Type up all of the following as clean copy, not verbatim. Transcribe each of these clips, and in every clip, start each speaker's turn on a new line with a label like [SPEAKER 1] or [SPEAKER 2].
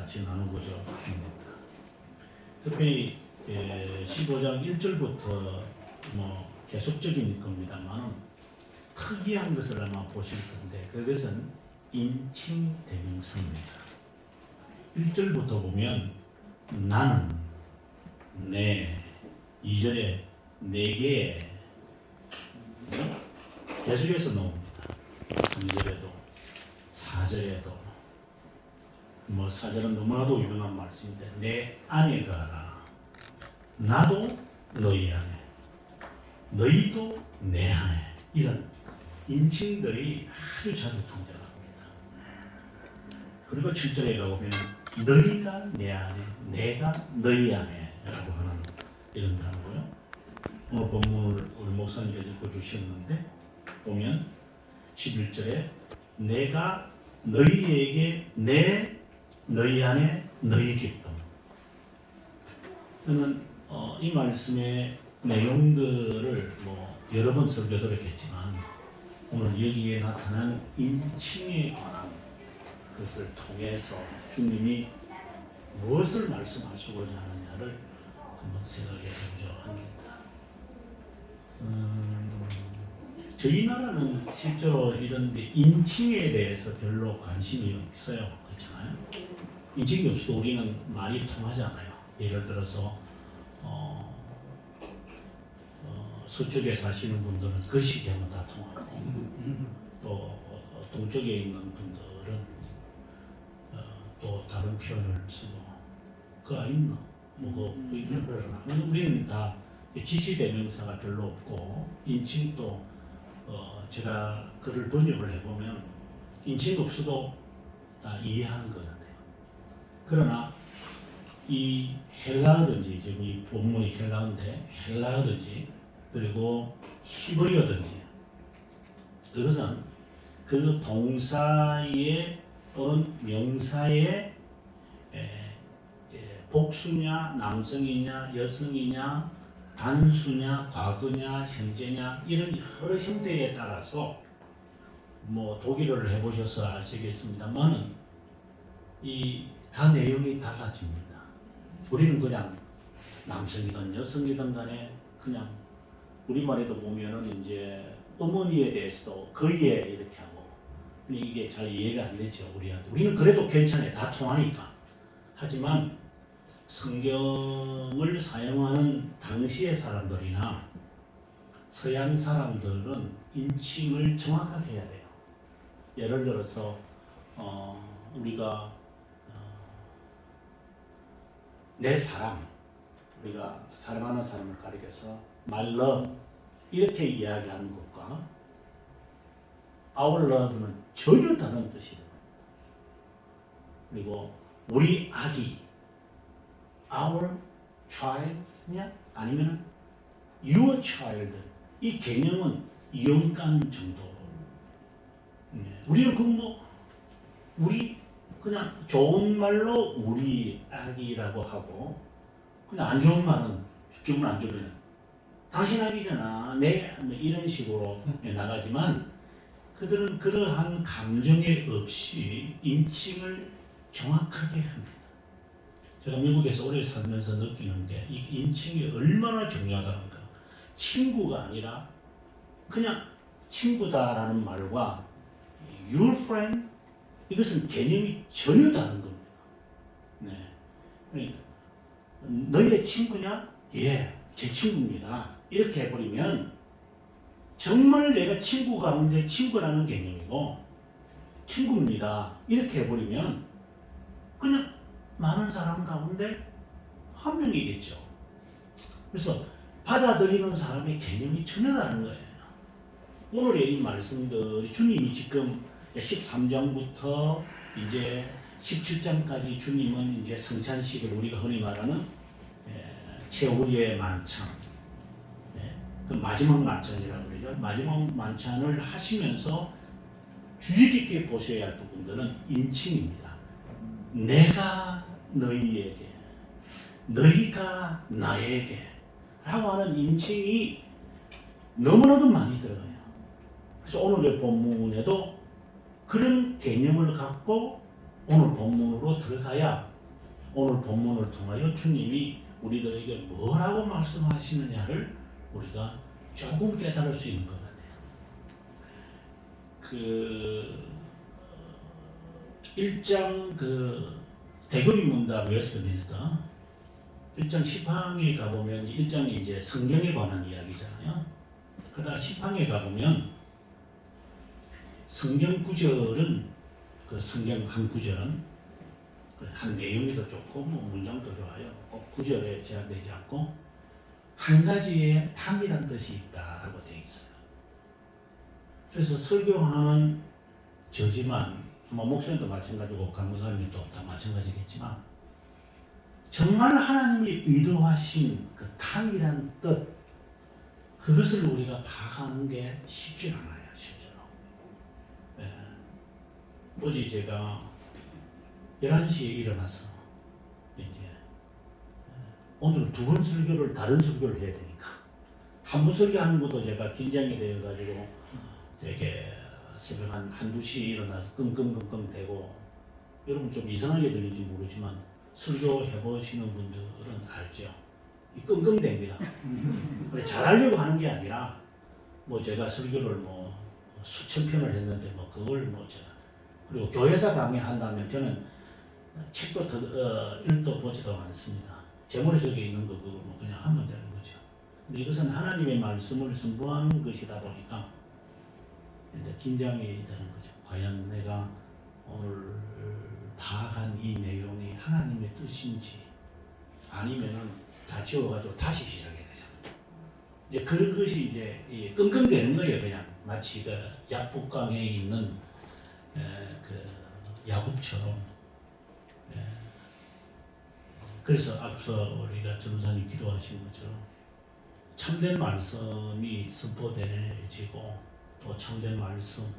[SPEAKER 1] 같이 나누고자 합니다. 특히 15장 1절부터 뭐 계속적인 겁니다만 특이한 것을 아마 보실 건데 그것은 인칭 대명사입니다. 1절부터 보면 나는, 내, 2절에 내게 계속해서 나옵니다. 3절에도 4절에도 뭐 4절은 너무나도 유명한 말씀인데 내 안에 가라. 나도 너희 안에, 너희도 내 안에. 이런 인칭들이 아주 자주 등장합니다. 그리고 7절에 가보면 너희가 내 안에, 내가 너희 안에 라고 하는 이런 단어고요. 오늘 본문을 우리 목사님께서 읽어주셨는데 보면 11절에 내가 너희에게 너희 안에 너희 기쁨. 저는 이 말씀의 내용들을 뭐 여러 번 설교드렸겠지만 오늘 여기에 나타난 인칭에 관한 것을 통해서 주님이 무엇을 말씀하시고자 하느냐를 한번 생각해 보자 합니다. 저희 나라는 실제로 이런 인칭에 대해서 별로 관심이 없어요. 그렇잖아요. 인칭이 없어도 우리는 말이 통하잖아요. 예를 들어서 서쪽에 사시는 분들은 거시기 하면 다 통하고 또 동쪽에 있는 분들은 또 다른 표현을 쓰고 그거 아니나 우리는 다 지시대명사가 별로 없고 인칭도 제가 글을 번역을 해보면 인칭 없어도 다 이해하는 것 같아요. 그러나 이 헬라어든지 지금 이 본문이 헬라어인데 헬라어든지 그리고 히브리어든지 그것은 그 동사의 또는 명사의 복수냐 남성이냐 여성이냐 단수냐 과거냐 현재냐 이런 여러 형태에 따라서 뭐 독일어를 해보셔서 아시겠습니다만은 이 다 내용이 달라집니다. 우리는 그냥 남성이든 여성이든 간에 그냥 우리말에도 보면은 이제 어머니에 대해서도 그의 이렇게 하고 이게 잘 이해가 안 되죠. 우리한테. 우리는 그래도 괜찮아요. 다 통하니까. 하지만 성경을 사용하는 당시의 사람들이나 서양 사람들은 인칭을 정확하게 해야 돼요. 예를 들어서 우리가 내 사랑, 우리가 사랑하는 사람을 가리켜서 my love 이렇게 이야기하는 것과 our love는 전혀 다른 뜻이에요. 그리고 우리 아기 our child냐 아니면 your child 이 개념은 연간 정도. 우리는 우리 그냥 좋은 말로 우리 아기라고 하고 그냥 안 좋은 말은 기분 안 좋으면 당신 아기잖아 내 이런 식으로 나가지만 그들은 그러한 감정이 없이 인칭을 정확하게 합니다. 제가 미국에서 오래 살면서 느끼는 게 이 인칭이 얼마나 중요하다는가. 친구가 아니라 그냥 친구다라는 말과 your friend 이것은 개념이 전혀 다른 겁니다. 네. 그러니까 너희의 친구냐? 예, 제 친구입니다. 이렇게 해버리면 정말 내가 친구 가운데 친구라는 개념이고 친구입니다. 이렇게 해버리면 그냥 많은 사람 가운데 한 명이겠죠. 그래서 받아들이는 사람의 개념이 전혀 다른 거예요. 오늘의 이 말씀들이 주님이 지금 13장부터 이제 17장까지 주님은 이제 성찬식을 우리가 흔히 말하는 최후의 만찬, 그 마지막 만찬이라고 그러죠. 마지막 만찬을 하시면서 주의 깊게 보셔야 할 부분들은 인칭입니다. 내가 너희에게, 너희가 나에게 라고 하는 인칭이 너무나도 많이 들어가요. 그래서 오늘의 본문에도 그런 개념을 갖고 오늘 본문으로 들어가야 오늘 본문을 통하여 주님이 우리들에게 뭐라고 말씀하시느냐를 우리가 조금 깨달을 수 있는 것 같아요. 그 1장 대교인문답 웨스트민스터 1장 10항에 가보면 1장이 이제 성경에 관한 이야기잖아요. 그다음 10항에 가보면 성경 구절은 그 성경 한 구절은 한 내용도 좋고 뭐 문장도 좋아요. 꼭 구절에 제한되지 않고 한 가지의 탕이란 뜻이 있다라고 되어 있어요. 그래서 설교하는 저지만 뭐 목사님도 마찬가지고 강무사님도 다 마찬가지겠지만 정말 하나님이 의도하신 그 탕이란 뜻 그것을 우리가 파악하는 게 쉽지 않아요. 실제로. 네. 어제 제가 11시에 일어나서 이제 오늘 두 번 설교를 다른 설교를 해야 되니까 한 번 설교하는 것도 제가 긴장이 되어가지고 되게 새벽 한두 시에 일어나서 끙끙끙끙 대고 여러분 좀 이상하게 들릴지 모르지만 설교 해보시는 분들은 알죠. 이 끙끙댑니다. 잘하려고 하는 게 아니라 뭐 제가 설교를 뭐 수천 편을 했는데 뭐 그걸 뭐 제가 그리고 교회에서 강의한다면 저는 책도 읽도 보지도 않습니다. 제 머릿속에 있는 거 그거 뭐 그냥 하면 되는 거죠. 근데 이것은 하나님의 말씀을 선포하는 것이다 보니까 이제 긴장이 되는 거죠. 과연 내가 오늘 파악한 이 내용이 하나님의 뜻인지 아니면은 다 지워가지고 다시 시작해야 되잖아요. 이제 그것이 이제 끙끙대는 거예요. 그냥 마치 그 약복강에 있는 그 야곱처럼. 그래서 앞서 우리가 전도사님 기도하신 것처럼 참된 말씀이 선포되어지고 또 참된 말씀으로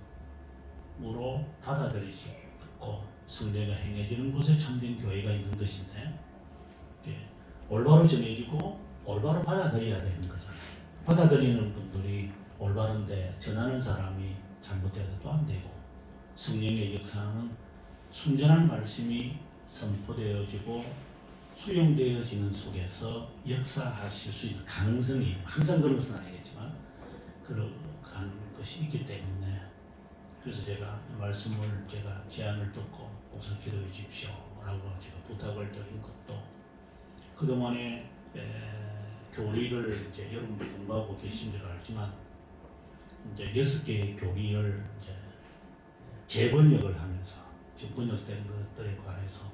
[SPEAKER 1] 받아들이고 성례가 행해지는 곳에 참된 교회가 있는 것인데 올바로 전해지고 올바로 받아들여야 되는 거잖아요. 받아들이는 분들이 올바른데 전하는 사람이 잘못돼도 안 되고 성령의 역사는 순전한 말씀이 선포되어지고 수용되어지는 속에서 역사하실 수 있는 가능성이 항상 그런 것은 아니겠지만 그런 것이 있기 때문에 그래서 제가 말씀을 제가 제안을 듣고 목사 기도해 주십시오라고 제가 부탁을 드린 것도 그동안에 교리를 이제 여러분들 공부하고 계신 줄 알지만 이제 6개의 교리를 이제 재번역을 하면서 지금 번역된 것들에 관해서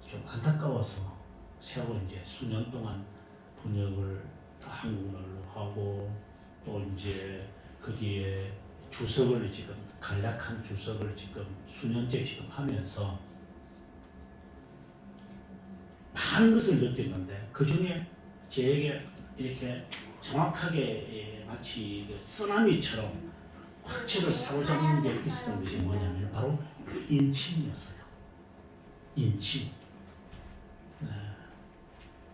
[SPEAKER 1] 좀 안타까워서 세월 이제 수년 동안 번역을 한국말로 하고 또 이제 거기에 주석을 지금 간략한 주석을 지금 수년째 지금 하면서 많은 것을 느꼈는데 그 중에 제게 이렇게 정확하게 마치 쓰나미처럼 확 저를 사로잡는 게 있었던 것이 뭐냐면 바로 인침이었어요. 인침.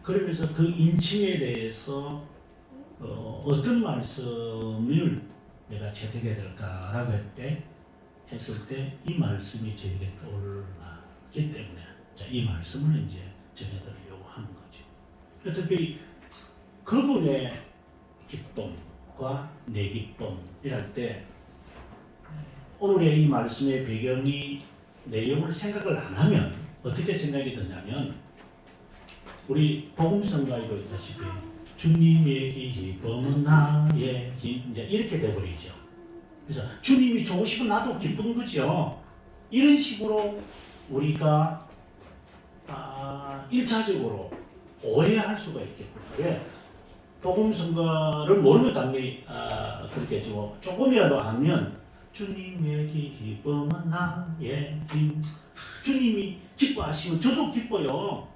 [SPEAKER 1] 그러면서 그 인침에 대해서 어떤 말씀을 내가 채택해야 될까라고 했을 때 이 말씀이 저에게 떠올랐기 때문에 이 말씀을 이제 전해드리려고 하는 거죠. 특히 그분의 기쁨과 내 기쁨 이랄 때 오늘의 이 말씀의 배경이 내용을 생각을 안 하면 어떻게 생각이 드냐면 우리 복음성가에도 있다시피 주님의 기쁨은 나의 힘 이제 이렇게 돼버리죠. 그래서 주님이 좋으시고 나도 기쁜 거죠. 이런 식으로 우리가 1차적으로 오해할 수가 있겠구나. 왜? 복음성가를 모르면 당연히 그렇게 조금이라도 알면 주님의 기쁨은 나의 힘 주님이 기뻐하시면 저도 기뻐요.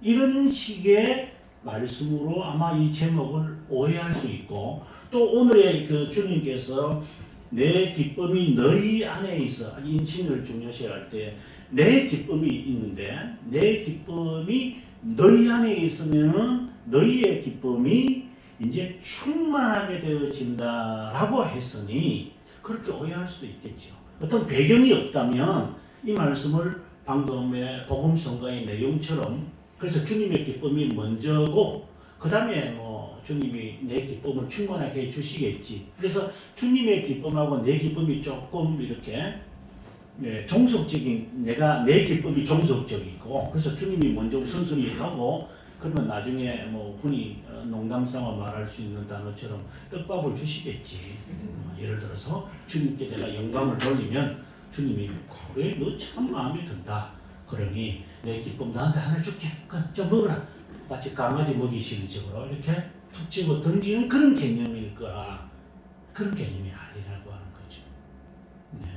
[SPEAKER 1] 이런 식의 말씀으로 아마 이 제목을 오해할 수 있고 또 오늘의 그 주님께서 내 기쁨이 너희 안에 있어 인칭을 중요시 할 때 내 기쁨이 있는데 내 기쁨이 너희 안에 있으면은 너희의 기쁨이 이제 충만하게 되어진다라고 했으니 그렇게 오해할 수도 있겠죠. 어떤 배경이 없다면 이 말씀을 방금의 복음성가의 내용처럼 그래서 주님의 기쁨이 먼저고 그 다음에 뭐 주님이 내 기쁨을 충만하게 해주시겠지. 그래서 주님의 기쁨하고 내 기쁨이 조금 이렇게 종속적인 내 기쁨이 종속적이고 그래서 주님이 먼저 우선순위 하고 그러면 나중에 뭐 흔히 농담삼아 말할 수 있는 단어처럼 떡밥을 주시겠지. 예를 들어서 주님께 내가 영광을 돌리면 주님이 그래 너 참 마음에 든다. 그러니 내 기쁨 너한테 하나 줄게. 좀 먹어라. 마치 강아지 먹이시는 식으로 이렇게 툭 집어 던지는 그런 개념일 거야. 그런 개념이 아니라고 하는 거죠. 네.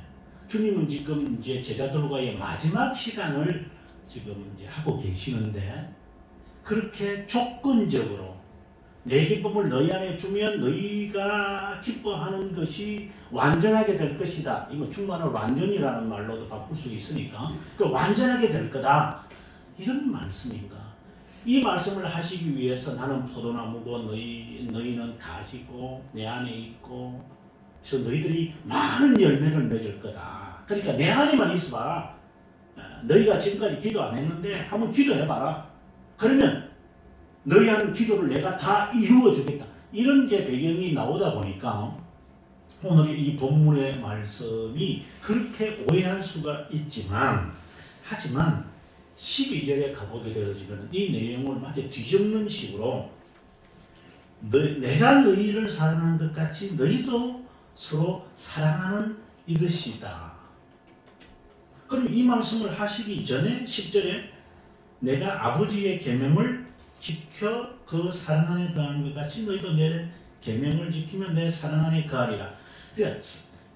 [SPEAKER 1] 주님은 지금 이제 제자들과의 마지막 시간을 지금 이제 하고 계시는데 그렇게 조건적으로 내 기쁨을 너희 안에 주면 너희가 기뻐하는 것이 완전하게 될 것이다. 이거 충만을 완전이라는 말로도 바꿀 수 있으니까 그 완전하게 될 거다. 이런 말씀인가? 이 말씀을 하시기 위해서 나는 포도나무고 너희는 가지고 내 안에 있고 그래서 너희들이 많은 열매를 맺을 거다. 그러니까 내 안에만 있어봐. 너희가 지금까지 기도 안 했는데 한번 기도해봐라. 그러면 너희 하는 기도를 내가 다 이루어 주겠다. 이런 제 배경이 나오다 보니까 오늘 이 본문의 말씀이 그렇게 오해할 수가 있지만 하지만 12절에 가보게 되어지면 이 내용을 마치 뒤집는 식으로 내가 너희를 사랑하는 것 같이 너희도 서로 사랑하는 이것이다. 그럼 이 말씀을 하시기 전에 10절에 내가 아버지의 계명을 지켜 그 사랑 안에 거하는 것 같이 너희도 내 계명을 지키면 내 사랑 안에 거하리라. 그러니까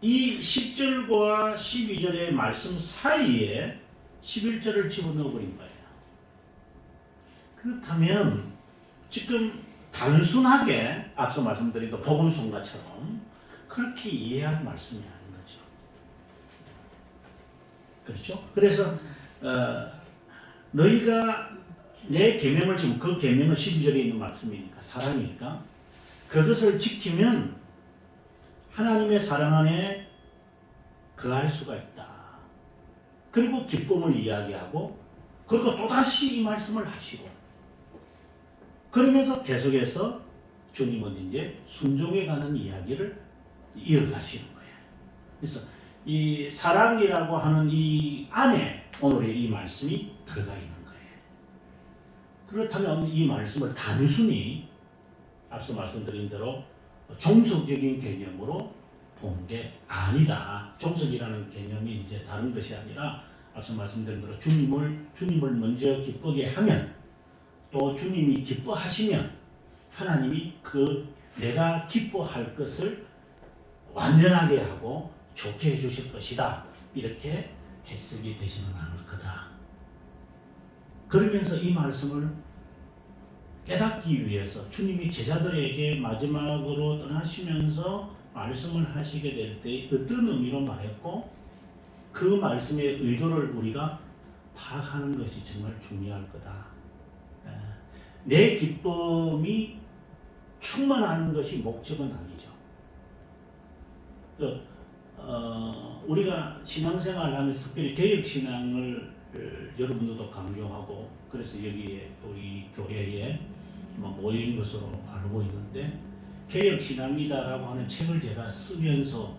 [SPEAKER 1] 이 10절과 12절의 말씀 사이에 11절을 집어넣어 버린 거예요. 그렇다면 지금 단순하게 앞서 말씀드린 그 복음성가처럼 그렇게 이해할 말씀이 아닌 거죠. 그렇죠? 그래서 너희가 내 계명을 지금 그 계명은 12절에 있는 말씀이니까 사랑이니까 그것을 지키면 하나님의 사랑 안에 거할 수가 있다. 그리고 기쁨을 이야기하고 그리고 또다시 이 말씀을 하시고 그러면서 계속해서 주님은 이제 순종에 관한 이야기를 이어가시는 거예요. 그래서 이 사랑이라고 하는 이 안에 오늘의 이 말씀이 들어가 있는 거예요. 그렇다면 이 말씀을 단순히 앞서 말씀드린 대로 종속적인 개념으로 본 게 아니다. 종속이라는 개념이 이제 다른 것이 아니라 앞서 말씀드린 대로 주님을 먼저 기쁘게 하면 또 주님이 기뻐하시면 하나님이 내가 기뻐할 것을 완전하게 하고 좋게 해주실 것이다. 이렇게 해석이 되지는 않을 거다. 그러면서 이 말씀을 깨닫기 위해서 주님이 제자들에게 마지막으로 떠나시면서 말씀을 하시게 될 때 어떤 의미로 말했고 그 말씀의 의도를 우리가 파악하는 것이 정말 중요할 거다. 내 기쁨이 충만하는 것이 목적은 아니죠. 우리가 신앙생활을 하면서 특별히 개혁신앙을 여러분들도 강조하고 그래서 여기에 우리 교회에 모인 것으로 알고 있는데 개혁신앙이다라고 하는 책을 제가 쓰면서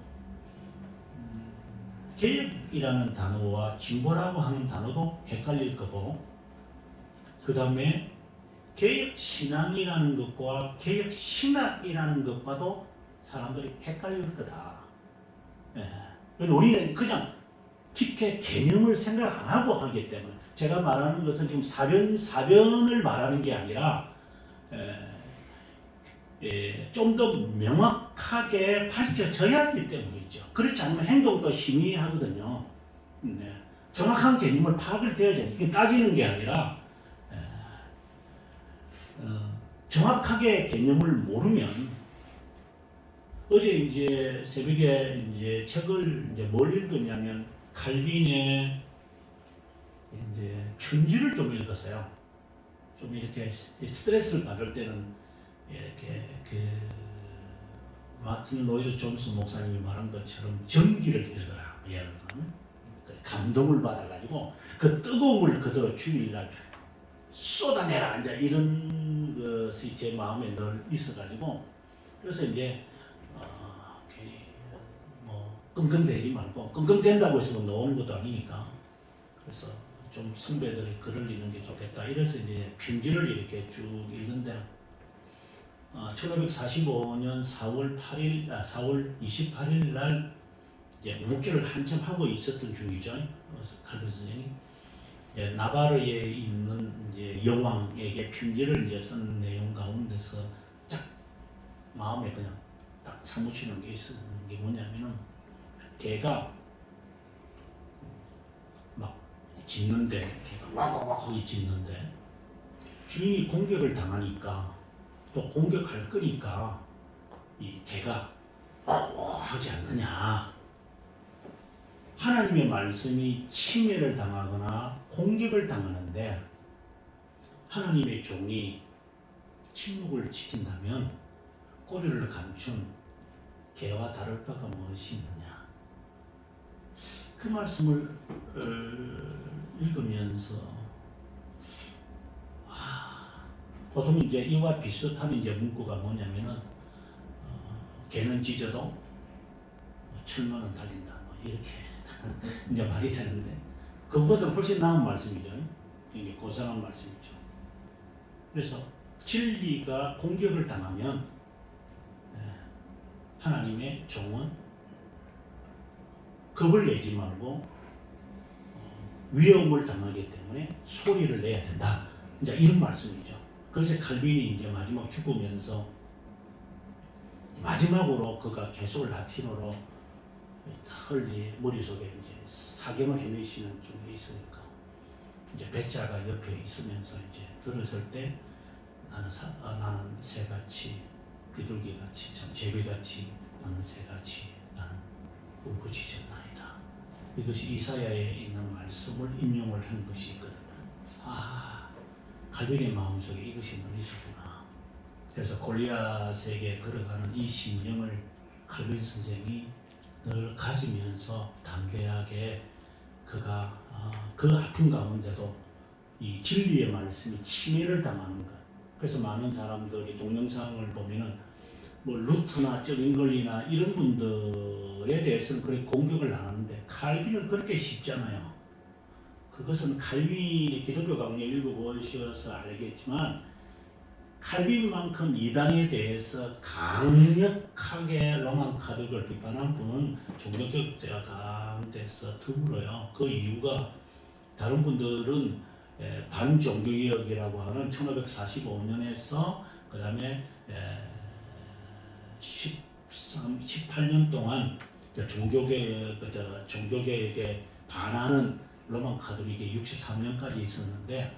[SPEAKER 1] 개혁이라는 단어와 진보라고 하는 단어도 헷갈릴 거고 그 다음에 개혁신앙이라는 것과 개혁신학이라는 것과도 사람들이 헷갈릴 거다. 우리는 그냥 깊게 개념을 생각 안 하고 하기 때문에 제가 말하는 것은 지금 사변을 말하는 게 아니라 좀 더 명확하게 밝혀져야 하기 때문이죠. 그렇지 않으면 행동도 희미하거든요. 정확한 개념을 파악을 되어야 이게 따지는 게 아니라 정확하게 개념을 모르면 어제 이제 새벽에 이제 책을 이제 뭘 읽었냐면 칼빈의 이제 편지를 좀 읽었어요. 좀 이렇게 스트레스를 받을 때는 이렇게 마틴 로이드 존스 목사님이 말한 것처럼 전기를 읽어라. 예를 들면 감동을 받아가지고 그 뜨거움을 그대로 주일날 쏟아내라 이제 이런 것이 제 마음에 늘 있어가지고 그래서 이제 괜히 뭐 끙끙대지 말고 끙끙댄다고 해서 뭐 나오는 것도 아니니까 그래서 좀 선배들이 글을 읽는 게 좋겠다 이래서 이제 편지를 이렇게 쭉 읽는데 1945년 4월 28일 날 이제 목회를 한참 하고 있었던 중이죠. 칼빈 선생이 나바르에 있는 이제 여왕에게 편지를 이제 쓴 내용 가운데서 딱 마음에 그냥 딱 사무치는 게 있는 게 뭐냐면은 걔가 막 짖는데 걔가 와와와 거기 짖는데 주인이 공격을 당하니까 또 공격할 거니까 이 걔가 하지 않느냐. 하나님의 말씀이 침해를 당하거나 공격을 당하는데 하나님의 종이 침묵을 지킨다면 꼬리를 감춘 개와 다를 바가 무엇이 있느냐. 그 말씀을 읽으면서 보통 이제 이와 비슷한 이제 문구가 뭐냐면은 개는 짖어도 철만은 달린다 뭐 이렇게 이제 말이 되는데 그것보다 훨씬 나은 말씀이죠. 이게 고상한 말씀이죠. 그래서 진리가 공격을 당하면 하나님의 종은 겁을 내지 말고 위험을 당하기 때문에 소리를 내야 된다. 이제 이런 말씀이죠. 그래서 칼빈이 이제 마지막 죽으면서 마지막으로 그가 계속 라틴어로 털리 머릿속에 이제 사경을 헤매시는 중에 있으니까 이제 배자가 옆에 있으면서 이제 들었을 때 나는 새같이 비둘기같이 참 제비같이 나는 새같이 나는 울부짖었나이다. 이것이 이사야에 있는 말씀을 인용을 한 것이 있거든요. 칼빈의 마음속에 이것이 늘 있었구나. 그래서 골리앗에게 걸어가는 이 심령을 칼빈 선생이 늘 가지면서 담대하게 그가 그 아픈 가운데도 이 진리의 말씀이 침해를 당하는 것. 그래서 많은 사람들이 동영상을 보면은 뭐 루트나 쩌링걸리나 이런 분들에 대해서는 그렇게 공격을 안 하는데 칼빈은 그렇게 쉽잖아요. 그것은 칼빈의 기독교 강의 읽어보셔서 알겠지만 칼빈만큼 이단에 대해서 강력하게 로만 카톨릭을 비판한 분은 종교개혁자 가운데서 드물어요. 그 이유가 다른 분들은 반종교개혁이라고 하는 1545년에서 그 다음에 18년 동안 종교개혁에 반하는 로만 카톨릭이 63년까지 있었는데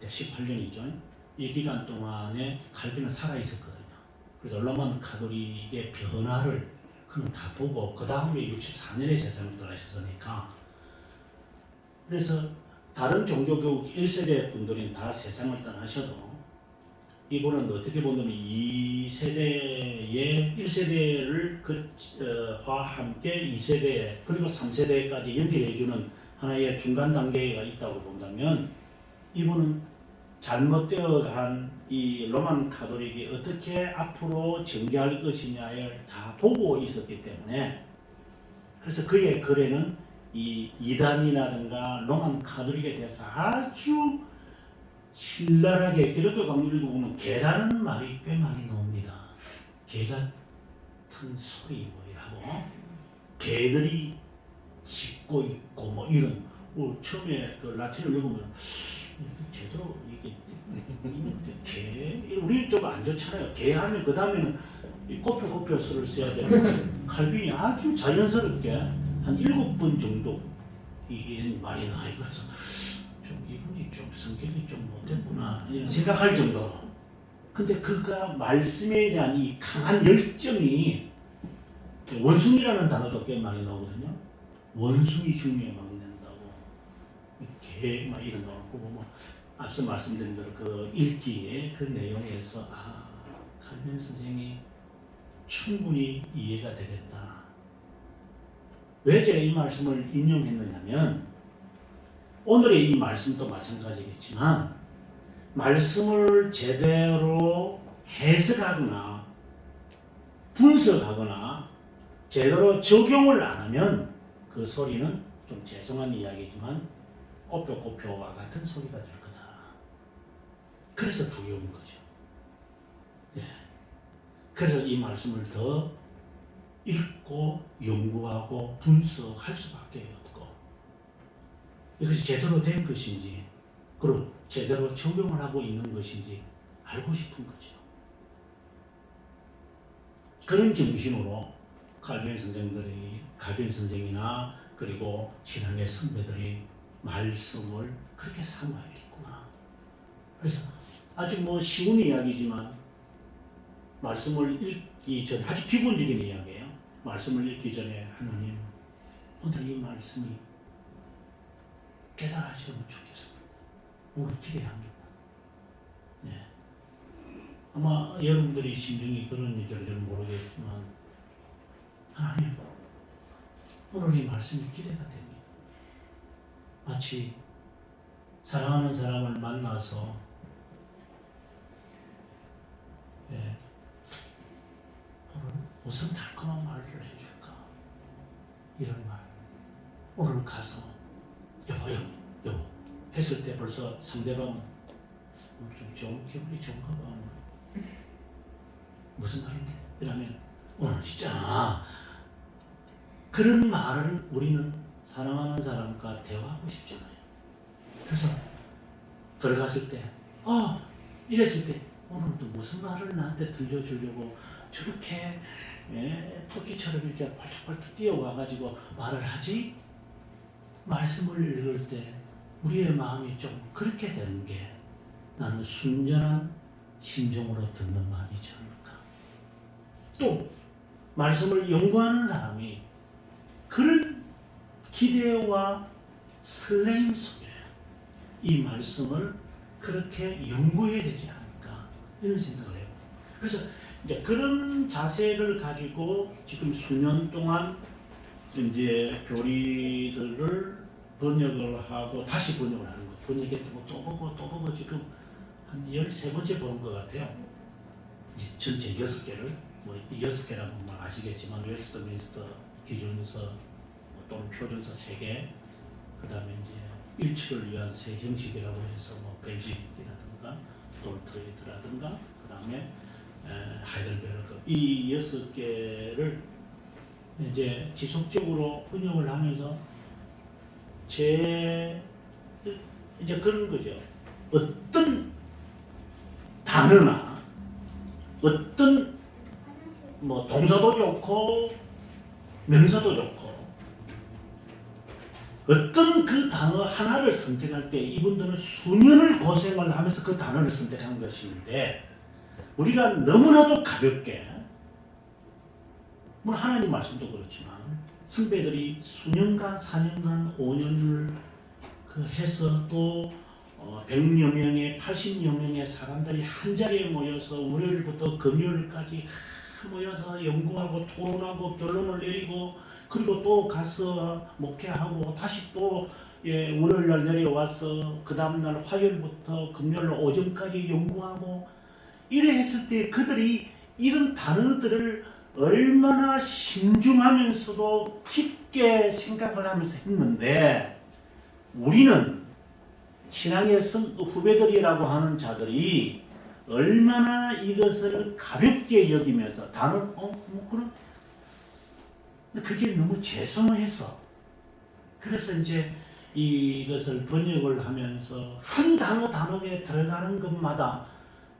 [SPEAKER 1] 18년이죠. 이 기간 동안에 칼빈은 살아 있었거든요. 그래서 로만 카톨릭의 변화를 그는 다 보고 그 다음에 64년에 세상을 떠나셨으니까 그래서 다른 종교교육 1세대 분들은 다 세상을 떠나셔도 이분은 어떻게 보면 2세대의 1세대를 와 함께 2세대 그리고 3세대까지 연결해주는 하나의 중간 단계가 있다고 본다면 이분은 잘못되어 간 이 로만 카톨릭이 어떻게 앞으로 전개할 것이냐를 다 보고 있었기 때문에 그래서 그의 글에는 이 이단이라든가 로만 카톨릭에 대해서 아주 신랄하게 기독교 강의를 보면 개라는 말이 꽤 많이 나옵니다. 개 같은 소리 뭐 이라고 개들이 짖고 있고 뭐 이런 처음에 그 라틴을 읽으면 제대로 이게 개 우리 좀 안 좋잖아요. 개 하면 그 다음에는 코피코피어스를 써야 되는데 칼빈이 아주 자연스럽게 한 7번 정도 이런 말이 나와요. 그래서 좀 이분이 좀 성격이 좀 못됐구나 이런 생각할 정도로. 근데 그가 말씀에 대한 이 강한 열정이 원숭이라는 단어도 꽤 많이 나오거든요. 원숭이 흉내에 막 낸다고 개 막 이런 거 뭐 앞서 말씀드린 대로 그 읽기에 그 내용에서 칼빈 선생이 충분히 이해가 되겠다. 왜 제가 이 말씀을 인용했느냐면 오늘의 이 말씀도 마찬가지겠지만 말씀을 제대로 해석하거나 분석하거나 제대로 적용을 안 하면 그 소리는 좀 죄송한 이야기지만 꼬뼈꼬뼈와 같은 소리가 될 거다. 그래서 두려운 거죠. 예. 그래서 이 말씀을 더 읽고 연구하고 분석할 수밖에 없고 이것이 제대로 된 것인지 그리고 제대로 적용을 하고 있는 것인지 알고 싶은 거죠. 그런 정신으로 칼빈 선생이나 그리고 신앙의 선배들이 말씀을 그렇게 사모하겠구나. 그래서 아주 쉬운 이야기지만 말씀을 읽기 전에 아주 기본적인 이야기예요. 말씀을 읽기 전에 하나님 오늘 이 말씀이 깨달아지면 좋겠습니다. 오늘 기대합니다. 네. 아마 여러분들이 심정이 그런지 저는 모르겠지만 하나님 오늘 이 말씀이 기대가 됩니다. 마치 사랑하는 사람을 만나서 오늘 무슨 달콤한 말을 해줄까 이런 말 오늘 가서 여보 했을 때 벌써 상대방은 오늘 좀 좋은 기분이 좋은가 봐 무슨 말인데 이러면 오늘 진짜 그런 말을 우리는 사랑하는 사람과 대화하고 싶잖아요. 그래서 들어갔을 때 이랬을 때 오늘 또 무슨 말을 나한테 들려주려고 저렇게 토끼처럼 이렇게 팔뚝팔뚝 뛰어와가지고 말을 하지? 말씀을 읽을 때 우리의 마음이 좀 그렇게 되는 게 나는 순전한 심정으로 듣는 말이지 않을까. 또 말씀을 연구하는 사람이 그런 기대와 설렘 속에 이 말씀을 그렇게 연구해야 되지 않을까 이런 생각을 해요. 그래서 이제 그런 자세를 가지고 지금 수년 동안 이제 교리들을 번역을 하고 다시 번역을 하는 거예요. 번역했고 또 보고 지금 한 13번째 보는 것 같아요. 전체 6개를 이 6개라면 아시겠지만 웨스트민스터 기준서 또는 표준서 3개 그 다음에 이제 일치를 위한 새 형식이라고 해서 벨직이라든가 돌트레이드라든가 그 다음에 하이델베르그 이 6개를 이제 지속적으로 번역을 하면서 이제 그런 거죠. 어떤 단어나 어떤 동사도 좋고 명사도 좋고 어떤 그 단어 하나를 선택할 때 이분들은 수년을 고생을 하면서 그 단어를 선택한 것인데 우리가 너무나도 가볍게 하나님 말씀도 그렇지만 선배들이 수년간 4년간 5년을 해서 또 100여 명의 80여 명의 사람들이 한 자리에 모여서 월요일부터 금요일까지 모여서 연구하고 토론하고 결론을 내리고 그리고 또 가서 목회하고 다시 또 월요일날 내려와서 그 다음날 화요일부터 금요일 오전까지 연구하고 이래 했을 때 그들이 이런 단어들을 얼마나 신중하면서도 깊게 생각을 하면서 했는데 우리는 신앙의 후배들이라고 하는 자들이 얼마나 이것을 가볍게 여기면서 단어 그런 그게 너무 죄송해서 그래서 이제 이것을 번역을 하면서 한 단어에 들어가는 것마다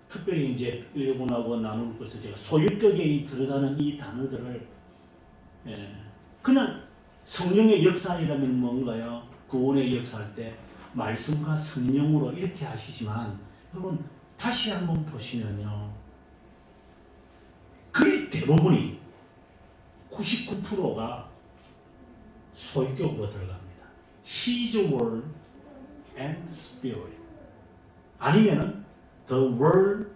[SPEAKER 1] 특별히 이제 여러분하고 나눌 것을 제가 소유격에 들어가는 이 단어들을 그냥 성령의 역사이라면 뭔가요? 구원의 역사할 때 말씀과 성령으로 이렇게 하시지만 여러분 다시 한번 보시면요 거의 대부분이 99%가 소유격으로 들어갑니다. His word and spirit 아니면은 the word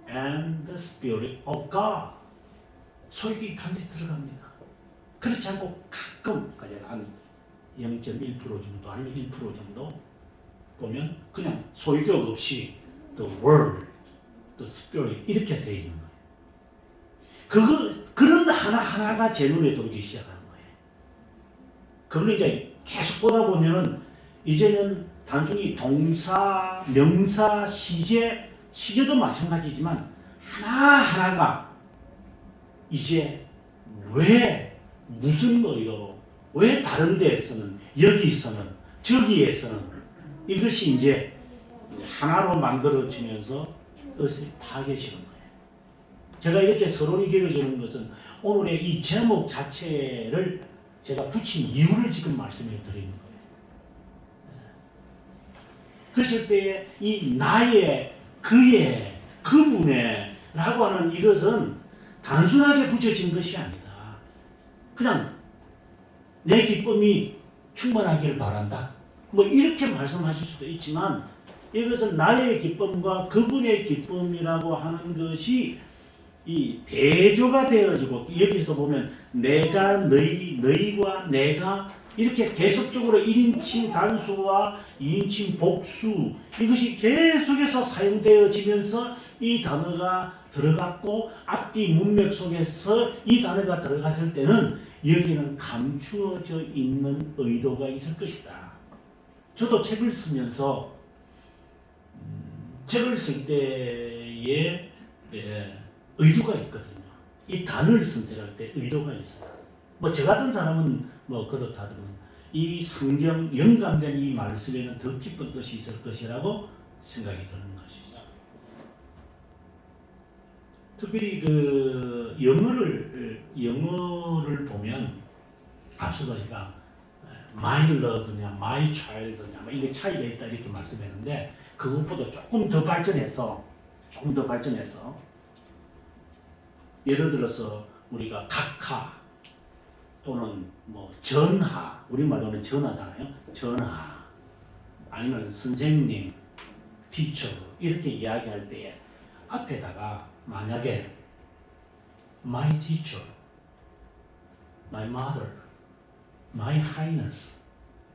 [SPEAKER 1] and the spirit of God 소유격이 반드시 들어갑니다. 그렇지 않고 가끔 한 0.1% 정도 아니면 1% 정도 보면 그냥 소유격 없이 the word, the spirit 이렇게 되어 있는 거예요. 그런 하나하나가 제 눈에 들어오기 시작하는 거예요. 그걸 이제 계속 보다 보면은 이제는 단순히 동사, 명사, 시제도 마찬가지지만 하나하나가 이제 왜 무슨 의도로 왜 다른 데에서는 여기서는 저기에서는 이것이 이제 하나로 만들어지면서 뜻이 파괴시는 거예요. 제가 이렇게 서론이 길어지는 것은 오늘의 이 제목 자체를 제가 붙인 이유를 지금 말씀해 드리는 거예요. 그랬을 때에 이 나의, 그의, 그분의 라고 하는 이것은 단순하게 붙여진 것이 아니다. 그냥 내 기쁨이 충만하기를 바란다. 뭐 이렇게 말씀하실 수도 있지만 이것은 나의 기쁨과 그분의 기쁨이라고 하는 것이 이 대조가 되어지고 여기서도 보면 내가 너희와 내가 이렇게 계속적으로 1인칭 단수와 2인칭 복수 이것이 계속해서 사용되어지면서 이 단어가 들어갔고 앞뒤 문맥 속에서 이 단어가 들어갔을 때는 여기는 감추어져 있는 의도가 있을 것이다. 저도 책을 쓰면서 책을 쓸 때에 의도가 있거든요. 이 단어를 선택할 때 의도가 있어요. 뭐 저 같은 사람은 뭐 그렇다더만 이 성경 영감된 이 말씀에는 더 깊은 뜻이 있을 것이라고 생각이 드는 것이죠. 특별히 그 영어를 보면 앞서도 제가 my love냐 my child냐 뭐 이게 차이가 있다 이렇게 말씀했는데 그것보다 조금 더 발전해서 예를 들어서 우리가 각하 또는 뭐 전하, 우리말로는 전하잖아요. 전하 아니면 선생님, teacher 이렇게 이야기할 때에 앞에다가 만약에 my teacher, my mother, my highness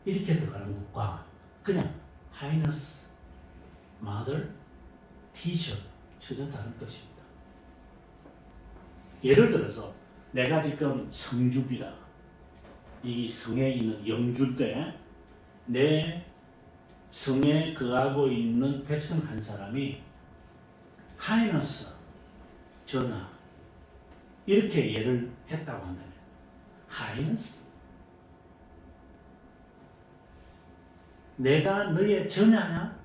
[SPEAKER 1] 이렇게 들어가는 것과 그냥 highness, mother, teacher 전혀 다른 뜻입니다. 예를 들어서 내가 지금 성주비다. 이 성에 있는 영주인데 내 성에 거하고 있는 백성 한 사람이 하이너스, 전하 이렇게 예를 했다고 한다면 하이너스? 내가 너의 전하냐?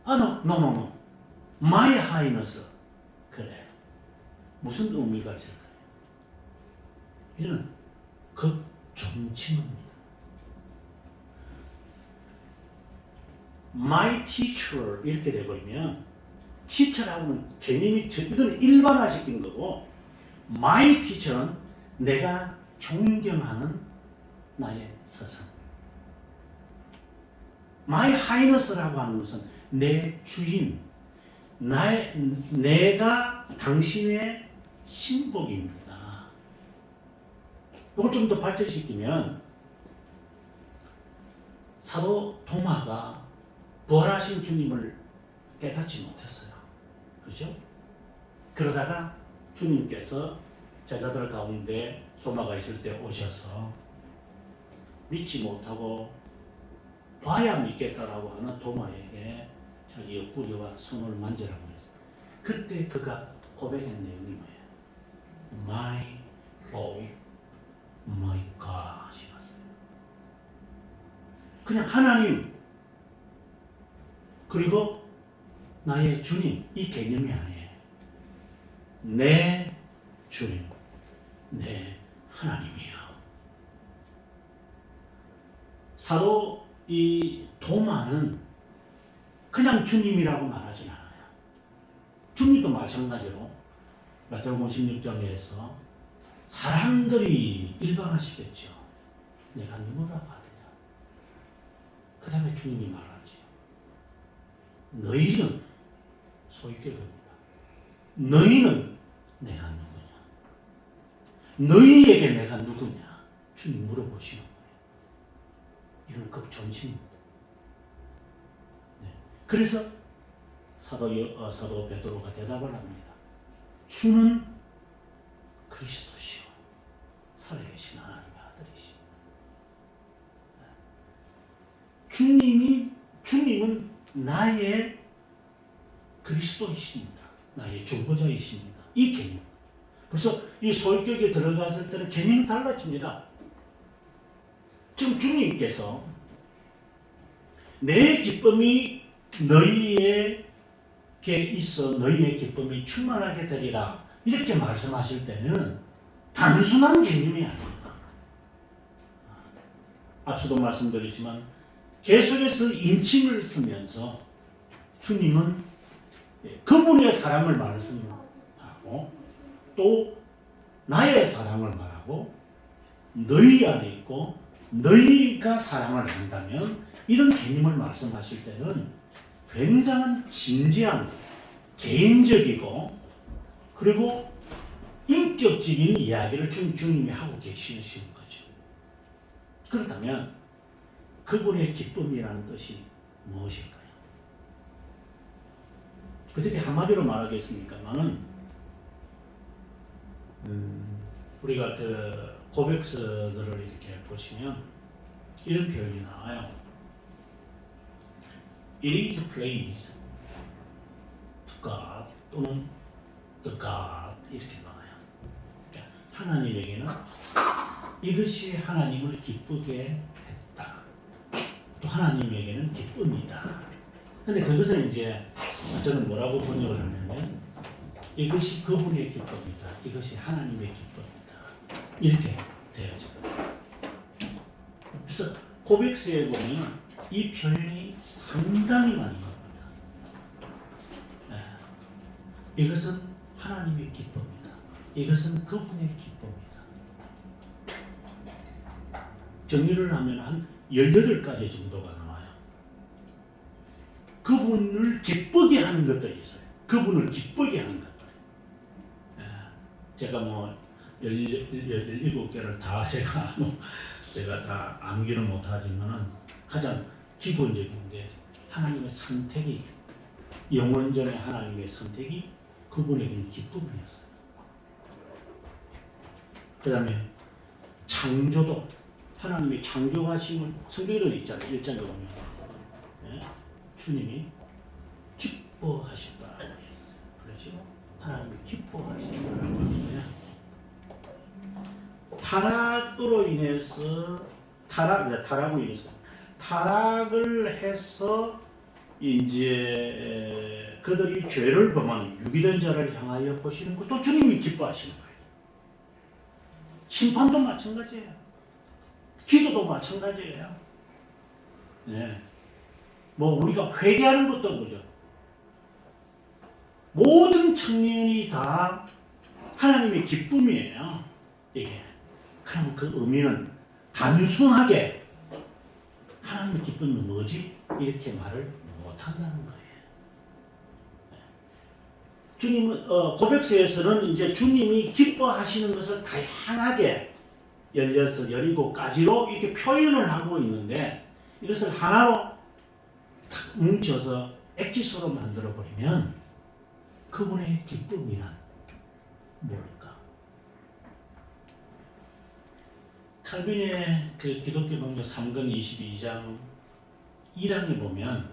[SPEAKER 1] no. My highness. 그래. 무슨 의미가 있을까요? 이는 극존칭입니다. My teacher 이렇게 돼버리면 teacher하고는 개념이 이건 일반화시킨 거고 my teacher는 내가 존경하는 나의 스승. My highness라고 하는 것은 내 주인, 내가 당신의 신복입니다. 이걸 좀 더 발전시키면 사도 도마가 부활하신 주님을 깨닫지 못했어요. 그렇죠? 그러다가 주님께서 제자들 가운데 도마가 있을 때 오셔서 믿지 못하고 봐야 믿겠다라고 하는 도마에게 자기 옆구리와 손을 만지라고 했어요. 그때 그가 고백한 내용이 뭐예요? My Lord, my God이었어요. 그냥 하나님 그리고 나의 주님 이 개념이 아니에요. 내 주님, 내 하나님이요. 사도 이 도마는 그냥 주님이라고 말하진 않아요. 주님도 마찬가지로 마태복음 16장에서 사람들이 일반화시켰죠. 내가 누구라고 하느냐. 그 다음에 주님이 말하지. 너희는 소위께 겁니다. 너희는 내가 누구냐. 너희에게 내가 누구냐. 주님 물어보시는 거예요. 이런 극존칭입니다. 네. 그래서 사도 베드로가 대답을 합니다. 주는 그리스도시요 살아계신 하나님의 아들이시. 주님은 나의 그리스도이십니다. 나의 중보자이십니다. 이 개념. 그래서 이 소유격에 들어갔을 때는 개념이 달라집니다. 지금 주님께서 내 기쁨이 너희에게 있어 너희의 기쁨이 충만하게 되리라 이렇게 말씀하실 때는 단순한 개념이 아닙니다. 앞서도 말씀드렸지만 계속해서 인칭을 쓰면서 주님은 그분의 사랑을 말씀하고 또 나의 사랑을 말하고 너희 안에 있고 너희가 사랑을 한다면 이런 개념을 말씀하실 때는 굉장한 진지한 개인적이고 그리고 인격적인 이야기를 주님이 하고 계시는 거죠. 그렇다면 그분의 기쁨이라는 뜻이 무엇일까요? 어떻게 한마디로 말하겠습니까만은 우리가 그 고백서들을 이렇게 보시면 이런 표현이 나와요. It is praise to God 또는 the God 이렇게 나와요. 그러니까 하나님에게는 이것이 하나님을 기쁘게 했다. 또 하나님에게는 기쁨이다. 근데 그것을 이제 저는 뭐라고 번역을 하냐면 이것이 그분의 기쁨이다. 이것이 하나님의 기쁨이다. 이렇게 되어지거든요. 그래서 고백서에 보면 이 표현이 상당히 많이 나옵니다. 이것은 하나님의 기쁨이다. 이것은 그분의 기쁨이다. 정리를 하면 한 18가지 정도가 나와요. 그분을 기쁘게 하는 것들이 있어요. 그분을 기쁘게 하는 것들. 제가 뭐 17개를 다 제가 다 암기를 못하지만은 가장 기본적인 게 하나님의 선택이 영원전의 하나님의 선택이 그분에게는 기쁨이었어요. 그 다음에 창조도 하나님의 창조하심을 성경에도 있잖아요. 1장에 보면 주님이 기뻐하셨다라고 했어요. 그렇죠? 하나님이 기뻐하셨다라고 하는데 타락으로 인해서 타락을 해서 이제 그들이 죄를 범한 유기된 자를 향하여 보시는 것도 주님이 기뻐하시는 거예요. 심판도 마찬가지예요. 기도도 마찬가지예요. 네. 뭐 우리가 회개하는 것도 그죠. 모든 측면이 다 하나님의 기쁨이에요. 이게. 그럼 그 의미는 단순하게 하나님의 기쁨이 뭐지? 이렇게 말을 못한다는 거예요. 주님은 고백서에서는 이제 주님이 기뻐하시는 것을 다양하게 17가지로 이렇게 표현을 하고 있는데 이것을 하나로 탁 뭉쳐서 액기스로 만들어 버리면 그분의 기쁨이란 뭘까? 칼빈의 그 기독교 동력 3권 22장 1항에 보면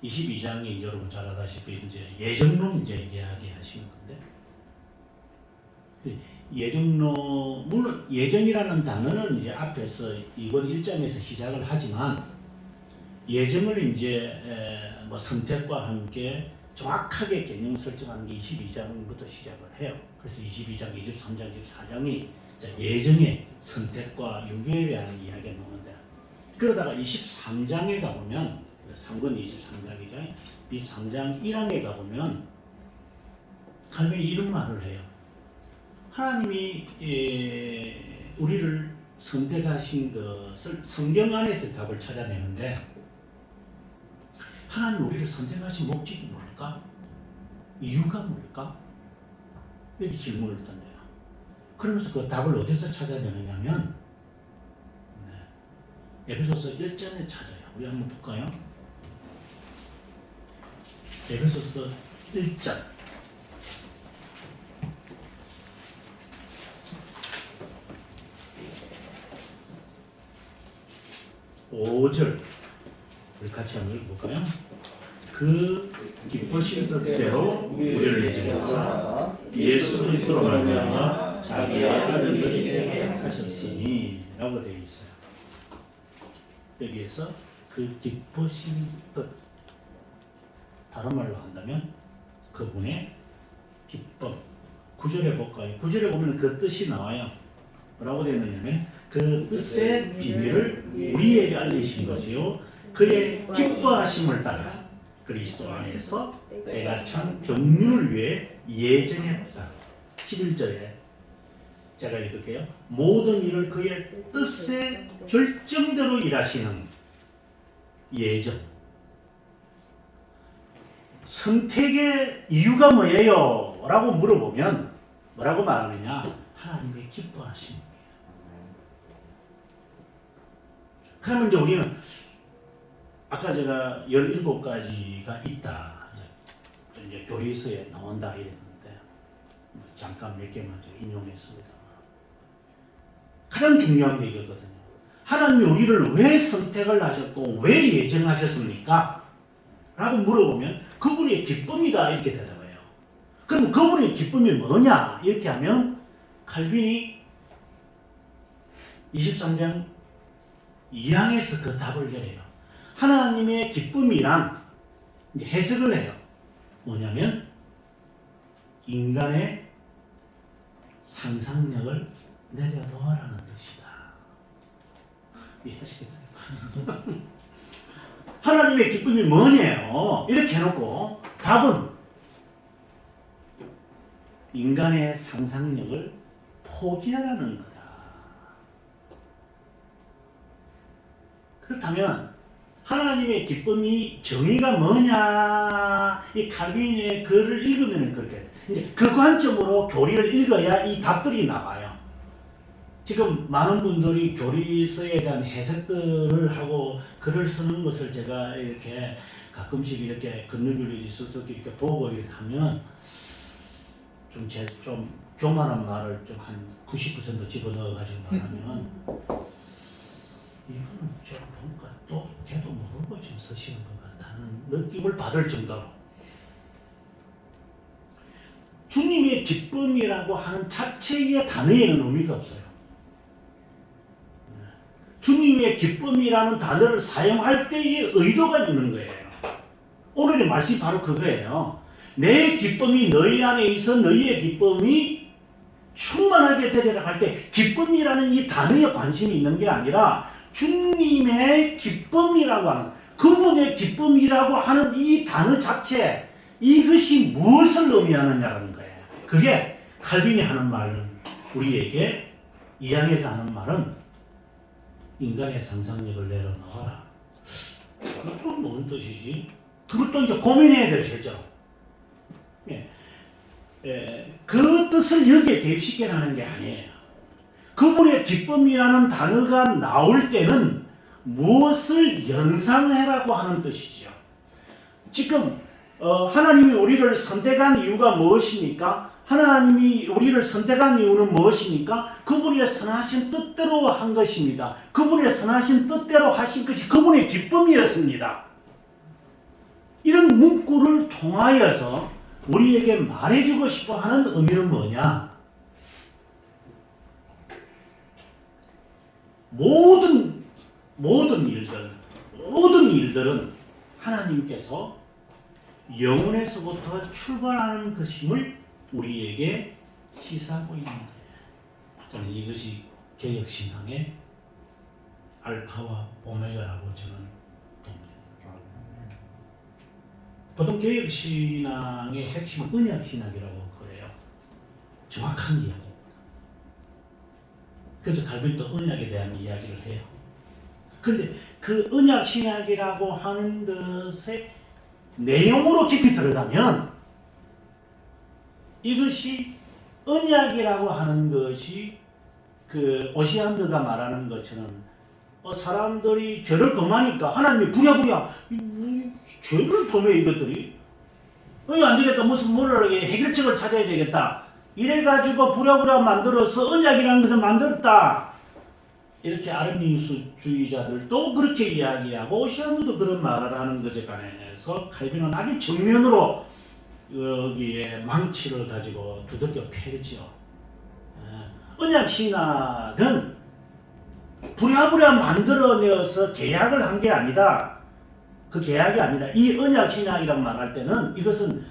[SPEAKER 1] 22장이 여러분 잘 아다시피 이제 예정론 이제 이야기하시는 건데 예정론 물론 예정이라는 단어는 이제 앞에서 이번 1장에서 시작을 하지만 예정을 이제 뭐 선택과 함께 정확하게 개념 설정하는 게 22장부터 시작을 해요. 그래서 22장, 23장, 24장이 예정의 선택과 유교에 대한 이야기가 나오는데 그러다가 23장에 가보면 3권 23장이죠. 23장 1항에 가보면 칼빈이 이런 말을 해요. 하나님이 우리를 선택하신 것을 성경 안에서 답을 찾아내는데 하나님 우리를 선택하신 목적이 뭘까? 이유가 뭘까? 이렇게 질문을 던져요. 그러면서 그 답을 어디서 찾아내느냐면 에베소서 1장에 찾아요. 우리 한번 볼까요? 에베소서 1장 5절 우리 같이 한번 읽어볼까요? 그 기쁘신 뜻대로 우리를 예정하사 예수 그리스도로 말미암아 자기의 아들들이 되게 하셨으니 라고 되어 있어요. 여기에서 그 기쁘신 뜻, 다른 말로 한다면 그분의 기쁨. 9절에 볼까요? 9절에 보면 그 뜻이 나와요. 뭐라고 되어 있느냐면 그 뜻의 비밀을 우리에게 알리신 것이요 그의 기뻐하심을 따라 그리스도 안에서 때가 참 경륜을 위해 예정했다. 11절에 제가 읽을게요. 모든 일을 그의 뜻의 결정대로 일하시는 예정. 선택의 이유가 뭐예요? 라고 물어보면 뭐라고 말하느냐? 하나님의 기뻐하심입니다. 그러면 이제 우리는 아까 제가 17가지가 있다. 이제 교리서에 나온다 이랬는데 잠깐 몇 개만 인용했습니다. 가장 중요한 게 이거거든요. 하나님이 우리를 왜 선택을 하셨고 왜 예정하셨습니까? 라고 물어보면 그분의 기쁨이다 이렇게 대답해요. 그럼 그분의 기쁨이 뭐냐? 이렇게 하면 칼빈이 23장 2항에서 그 답을 내려요. 하나님의 기쁨이란 이제 해석을 해요. 뭐냐면 인간의 상상력을 내려놓으라는 뜻이다. 이해하시겠어요? 하나님의 기쁨이 뭐냐요? 이렇게 해놓고 답은 인간의 상상력을 포기하라는 거다. 그렇다면 하나님의 기쁨이 정의가 뭐냐? 이 칼빈의 글을 읽으면 그렇게 이제 그 관점으로 교리를 읽어야 이 답들이 나와요. 지금 많은 분들이 교리서에 대한 해석들을 하고 글을 쓰는 것을 제가 이렇게 가끔씩 이렇게 건너뷰리 수석 이렇게 보고 이렇게 하면 좀 교만한 말을 좀 한 90% 집어넣어 가지고 말하면 이분은 좀 뭔가 또 걔도 모르고 좀 쓰시는 것 같다는 느낌을 받을 정도로 주님의 기쁨이라고 하는 자체의 단어에는 의미가 없어요. 주님의 기쁨이라는 단어를 사용할 때의 의도가 있는 거예요. 오늘의 말씀이 바로 그거예요. 내 기쁨이 너희 안에 있어 너희의 기쁨이 충만하게 되리라 할 때 기쁨이라는 이 단어에 관심이 있는 게 아니라 주님의 기쁨이라고 하는 그분의 기쁨이라고 하는 이 단어 자체 이것이 무엇을 의미하느냐라는 거예요. 그게 칼빈이 하는 말은 우리에게 이항에서 하는 말은 인간의 상상력을 내려놓아라. 그것도 뭔 뜻이지? 그것도 이제 고민해야 돼요, 실제로. 그 뜻을 여기에 대입시켜라는 게 아니에요. 그분의 기쁨이라는 단어가 나올 때는 무엇을 연상해라고 하는 뜻이죠. 지금 하나님이 우리를 선택한 이유가 무엇입니까? 하나님이 우리를 선택한 이유는 무엇입니까? 그분의 선하신 뜻대로 한 것입니다. 그분의 선하신 뜻대로 하신 것이 그분의 기쁨이었습니다. 이런 문구를 통하여서 우리에게 말해주고 싶어 하는 의미는 뭐냐? 모든 일들은 하나님께서 영혼에서부터 출발하는 것임을 우리에게 시사하고 있는 거예요. 저는 이것이 개혁신앙의 알파와 오메가라고 저는 봅니다. 보통 개혁신앙의 핵심은 언약신학이라고 그래요. 정확한 이야기입니다. 그래서 갈빈도 언약에 대한 이야기를 해요. 그런데 그 언약신학이라고 하는 것의 내용으로 깊이 들어가면 이것이 언약이라고 하는 것이 그 오시안드가 말하는 것처럼 사람들이 죄를 범하니까 하나님이 부랴부랴 죄를 범해 이것들이 이거 안 되겠다. 무슨 뭐를 해결책을 찾아야 되겠다. 이래가지고 부랴부랴 만들어서 언약이라는 것을 만들었다. 이렇게 아르미니우스주의자들도 그렇게 이야기하고 시험도 그런 말을 하는 것에 관해서 칼빈은 아주 정면으로 여기에 망치를 가지고 두들겨 패죠. 언약 신학은 부랴부랴 만들어내어서 계약을 한 게 아니다. 그 계약이 아니다. 이 언약 신학이라고 말할 때는 이것은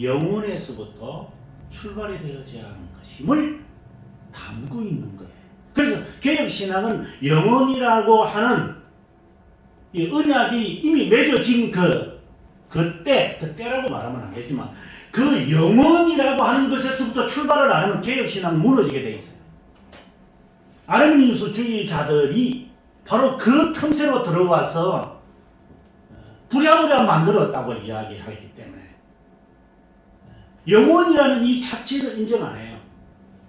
[SPEAKER 1] 영혼에서부터 출발이 되어져야 하는 것임을 담고 있는 거예요. 그래서 개혁 신학은 영혼이라고 하는 이 언약이 이미 맺어진 그때라고 말하면 안 되지만 그 영혼이라고 하는 것에서부터 출발을 안 하면 개혁 신학은 무너지게 돼 있어요. 아르미니우스주의자들이 바로 그 틈새로 들어와서 부랴부랴 만들었다고 이야기하기 때문에 영혼이라는 이 자체를 인정 안 해요.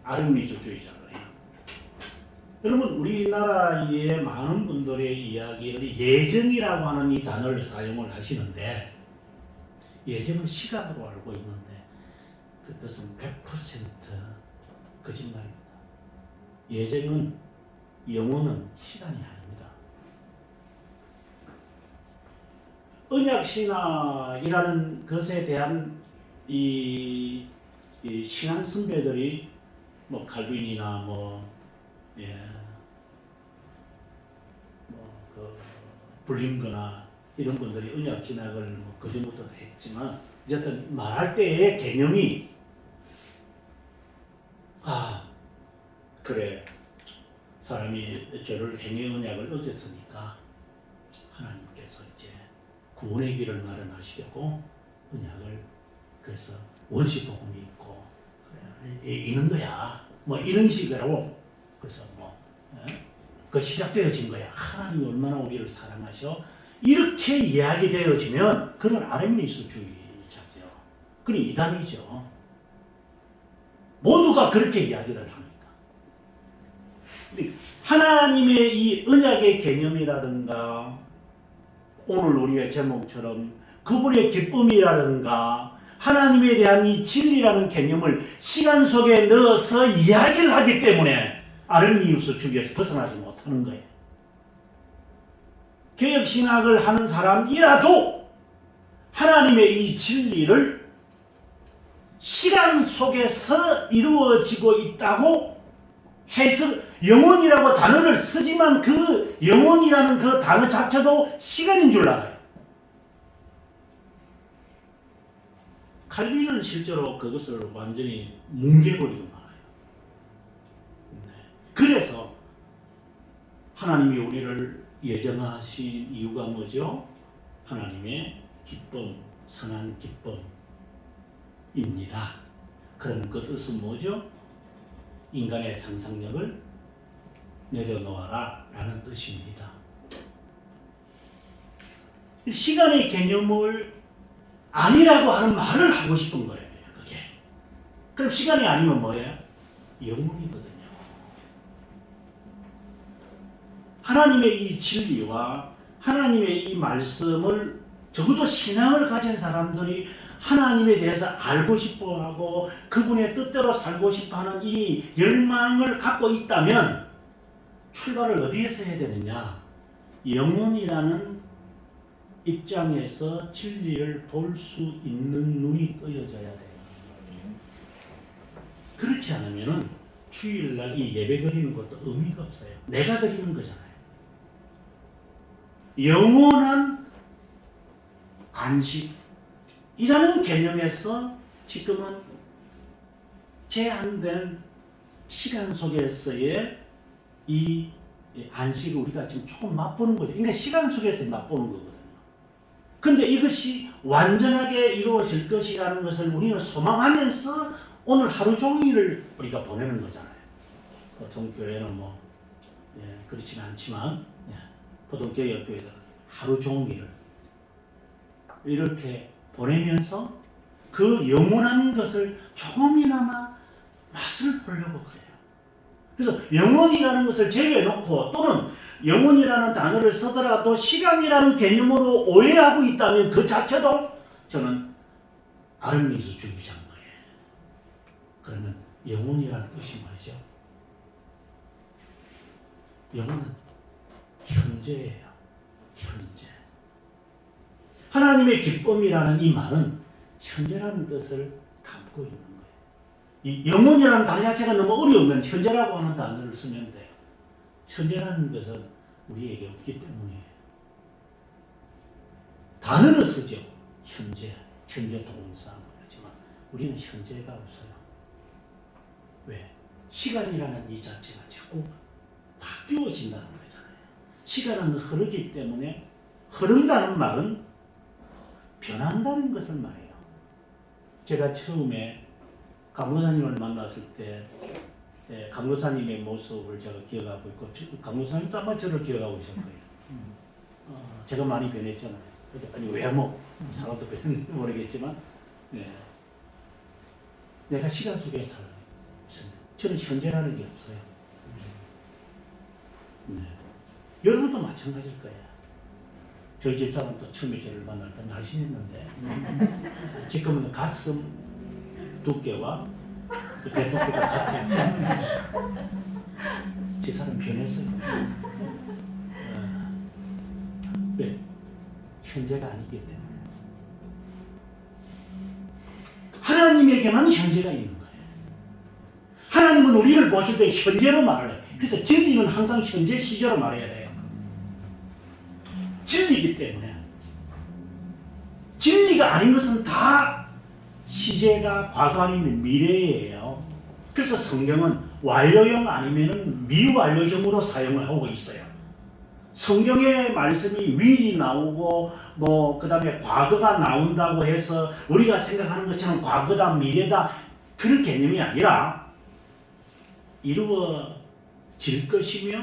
[SPEAKER 1] 아르미니우스주의자들이. 여러분 우리나라의 많은 분들의 이야기를 예정이라고 하는 이 단어를 사용을 하시는데 예정은 시간으로 알고 있는데 그것은 100% 거짓말입니다. 예정은 영혼은 시간이 아닙니다. 언약신학이라는 것에 대한 이 신앙 선배들이 뭐 칼빈이나 블링거나 이런 분들이 언약신학을 그전부터도 했지만 어쨌든 말할 때의 개념이 그래 사람이 죄를 행위 언약을 어겼으니까 하나님께서 이제 구원의 길을 마련하시려고 언약을 그래서 원시복음이 있고 그래, 이는 거야 뭐 이런 식으로 그래서 그 시작되어진 거야. 하나님이 얼마나 우리를 사랑하셔 이렇게 이야기되어지면 그건 아르미니우스주의자죠. 그건 이단이죠. 모두가 그렇게 이야기를 합니다. 하나님의 이 언약의 개념이라든가 오늘 우리의 제목처럼 그분의 기쁨이라든가 하나님에 대한 이 진리라는 개념을 시간 속에 넣어서 이야기를 하기 때문에 아르미니우스주의에서 벗어나지 못하는 거예요. 개혁신학을 하는 사람이라도 하나님의 이 진리를 시간 속에서 이루어지고 있다고 해서 영혼이라고 단어를 쓰지만 그 영혼이라는 그 단어 자체도 시간인 줄 알아요. 칼빈은 실제로 그것을 완전히 뭉개버리고 말아요. 그래서 하나님이 우리를 예정하신 이유가 뭐죠? 하나님의 기쁨, 선한 기쁨입니다. 그럼 그 뜻은 뭐죠? 인간의 상상력을 내려놓아라 라는 뜻입니다. 시간의 개념을 아니라고 하는 말을 하고 싶은 거예요. 그게. 그럼 시간이 아니면 뭐예요? 영혼이거든요. 하나님의 이 진리와 하나님의 이 말씀을 적어도 신앙을 가진 사람들이 하나님에 대해서 알고 싶어하고 그분의 뜻대로 살고 싶어하는 이 열망을 갖고 있다면 출발을 어디에서 해야 되느냐? 영혼이라는 입장에서 진리를 볼 수 있는 눈이 떠여져야 돼요. 그렇지 않으면 주일날 이 예배 드리는 것도 의미가 없어요. 내가 드리는 거잖아요. 영원한 안식이라는 개념에서 지금은 제한된 시간 속에서의 이 안식을 우리가 지금 조금 맛보는 거죠. 그러니까 시간 속에서 맛보는 거거든요. 근데 이것이 완전하게 이루어질 것이라는 것을 우리는 소망하면서 오늘 하루 종일을 우리가 보내는 거잖아요. 보통 교회는 그렇지는 않지만 보통 개혁교회들은 하루 종일을 이렇게 보내면서 그 영원한 것을 조금이나마 맛을 보려고 그래요. 그래서 영원이라는 것을 제외해놓고 또는 영원이라는 단어를 쓰더라도 시간이라는 개념으로 오해하고 있다면 그 자체도 저는 아름미에서 죽이지 않는 거예요. 그러면 영혼이라는 뜻이 뭐죠? 영혼은 현재예요. 현재. 하나님의 기쁨이라는 이 말은 현재라는 뜻을 담고 있는 거예요. 이 영혼이라는 단어 자체가 너무 어려우면 현재라고 하는 단어를 쓰면 돼요. 현재라는 것은 우리에게 없기 때문이에요. 단어를 쓰죠. 현재 동사 하지만 우리는 현재가 없어요. 왜? 시간이라는 이 자체가 자꾸 바뀌어진다는 거잖아요. 시간은 흐르기 때문에 흐른다는 말은 변한다는 것을 말해요. 제가 처음에 강도사님을 만났을 때 강도사님의 모습을 제가 기억하고 있고 강도사님도 아마 저를 기억하고 있을 거예요. 제가 많이 변했잖아요. 아니 외모, 사람도 변했는지 모르겠지만 내가 시간 속에 살아요. 저는 현재라는 게 없어요. 여러분도 마찬가지일 거예요. 저희 집사람도 처음에 저를 만날 때 날씬했는데 지금은 가슴 두께와 배 두께가 같아요. 제 사람 변했어요. 왜? 현재가 아니기 때문에. 하나님에게만 현재가 있는 거예요. 하나님은 우리를 보실 때 현재로 말을 해요. 그래서 진리는 항상 현재 시제로 말해야 돼요. 진리이기 때문에. 진리가 아닌 것은 다 시제가 과거 아니면 미래예요. 그래서 성경은 완료형 아니면 미완료형으로 사용을 하고 있어요. 성경의 말씀이 will이 나오고 그 다음에 과거가 나온다고 해서 우리가 생각하는 것처럼 과거다 미래다 그런 개념이 아니라 이루어질 것이며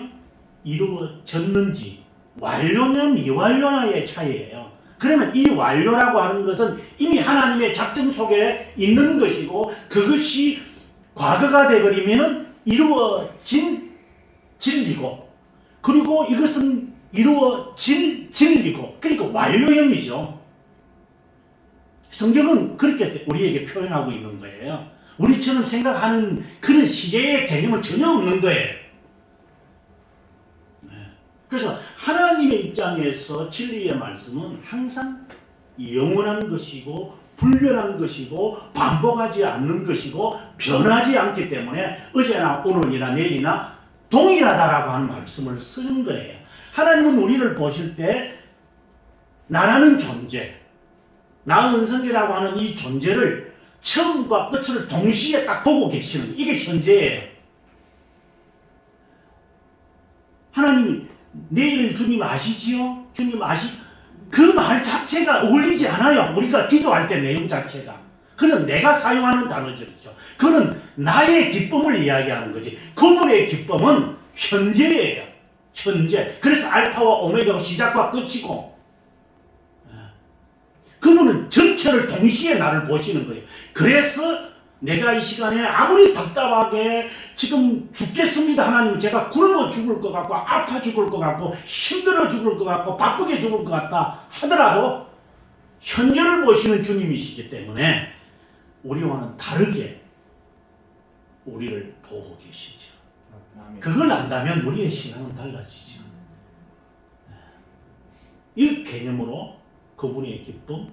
[SPEAKER 1] 이루어졌는지 완료냐 미완료냐의 차이예요. 그러면 이 완료라고 하는 것은 이미 하나님의 작정 속에 있는 것이고 그것이 과거가 되어버리면 이루어진 진리고 그리고 이것은 이루어질 진리고 그러니까 완료형이죠. 성경은 그렇게 우리에게 표현하고 있는 거예요. 우리처럼 생각하는 그런 시제의 개념은 전혀 없는 거예요. 그래서 하나님의 입장에서 진리의 말씀은 항상 영원한 것이고 불변한 것이고 반복하지 않는 것이고 변하지 않기 때문에 어제나 오늘이나 내일이나 동일하다라고 하는 말씀을 쓰는 거예요. 하나님은 우리를 보실 때 나라는 존재, 나 은성이라고 하는 이 존재를 처음과 끝을 동시에 딱 보고 계시는 이게 현재예요. 하나님이 내일 주님 아시지요? 주님 그 말 자체가 어울리지 않아요. 우리가 기도할 때 내용 자체가. 그는 내가 사용하는 단어죠. 그는 나의 기쁨을 이야기하는 거지. 그분의 기쁨은 현재예요. 현재. 그래서 알파와 오메가고 시작과 끝이고 그분은 전체를 동시에 나를 보시는 거예요. 그래서 내가 이 시간에 아무리 답답하게 지금 죽겠습니다. 하나님 제가 굶어 죽을 것 같고 아파 죽을 것 같고 힘들어 죽을 것 같고 바쁘게 죽을 것 같다 하더라도 현재를 보시는 주님이시기 때문에 우리와는 다르게 우리를 보고 계시죠. 그걸 안다면 우리의 신앙은 달라지죠. 이 개념으로 그분의 기쁨,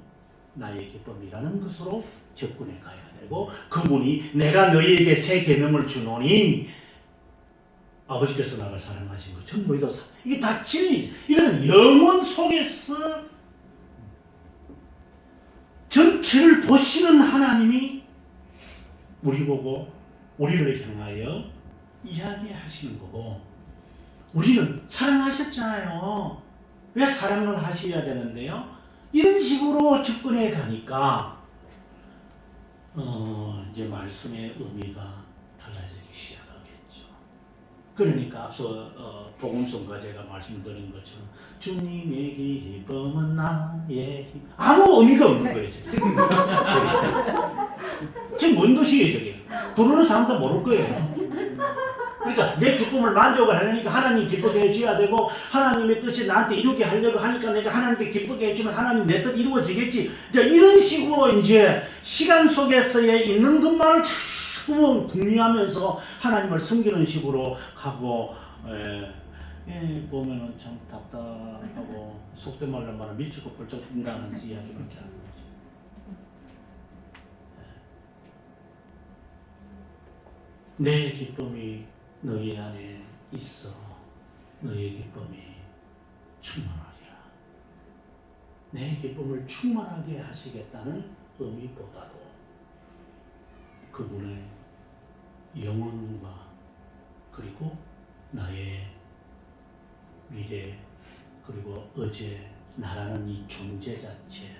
[SPEAKER 1] 나의 기쁨이라는 것으로 접근해 가야 되고 그분이 내가 너희에게 새 계명을 주노니 아버지께서 나를 사랑하신 것처럼 너희도 이게 다 진리죠. 이것은 영혼 속에서 전체를 보시는 하나님이 우리 보고 우리를 향하여 이야기하시는 거고 우리는 사랑하셨잖아요. 왜 사랑을 하셔야 되는데요? 이런 식으로 접근해 가니까 이제 말씀의 의미가 달라지기 시작하겠죠. 그러니까 앞서 복음성과 제가 말씀드린 것처럼 주님의 기쁨은 나의 힘 아무 의미가 없는 거예요. 지금 뭔 뜻이에요 저게? 부르는 사람도 모를 거예요. 그러니까 내 기쁨을 만족을 하려니까 하나님 기쁘게 해줘야 되고 하나님의 뜻이 나한테 이루게 하려고 하니까 내가 하나님께 기쁘게 해주면 하나님 내 뜻 이루어지겠지. 이제 이런 식으로 이제 시간 속에서의 있는 것만을 자꾸 궁리하면서 하나님을 섬기는 식으로 가고 보면은 참 답답하고 속된 말로 말하면 미치고 벌쩍 뛴다는 이야기밖에 안 나죠. 내 기쁨이 너희 안에 있어 너희의 기쁨이 충만하리라. 내 기쁨을 충만하게 하시겠다는 의미보다도 그분의 영혼과 그리고 나의 미래 그리고 어제 나라는 이 존재 자체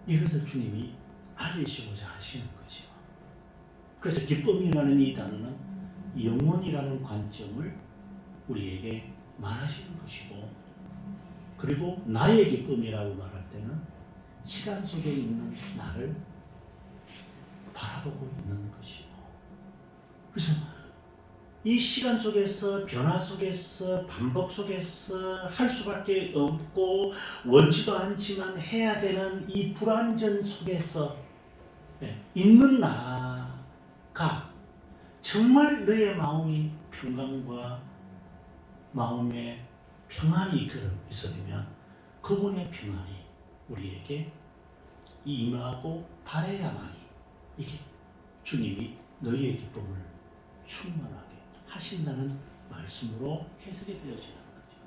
[SPEAKER 1] 이것을 주님이 알리시고자 하시는 거죠. 그래서 기쁨이라는 이 단어는 영원이라는 관점을 우리에게 말하시는 것이고 그리고 나의 기쁨이라고 말할 때는 시간 속에 있는 나를 바라보고 있는 것이고 그래서 이 시간 속에서 변화 속에서 반복 속에서 할 수밖에 없고 원치도 않지만 해야 되는 이 불안전 속에서 있는 나가 정말 너의 마음이 평강과 마음의 평안이 있으면 그분의 평안이 우리에게 임하고 바라야만이 이게 주님이 너희의 기쁨을 충만하게 하신다는 말씀으로 해석이 되어지는 거죠.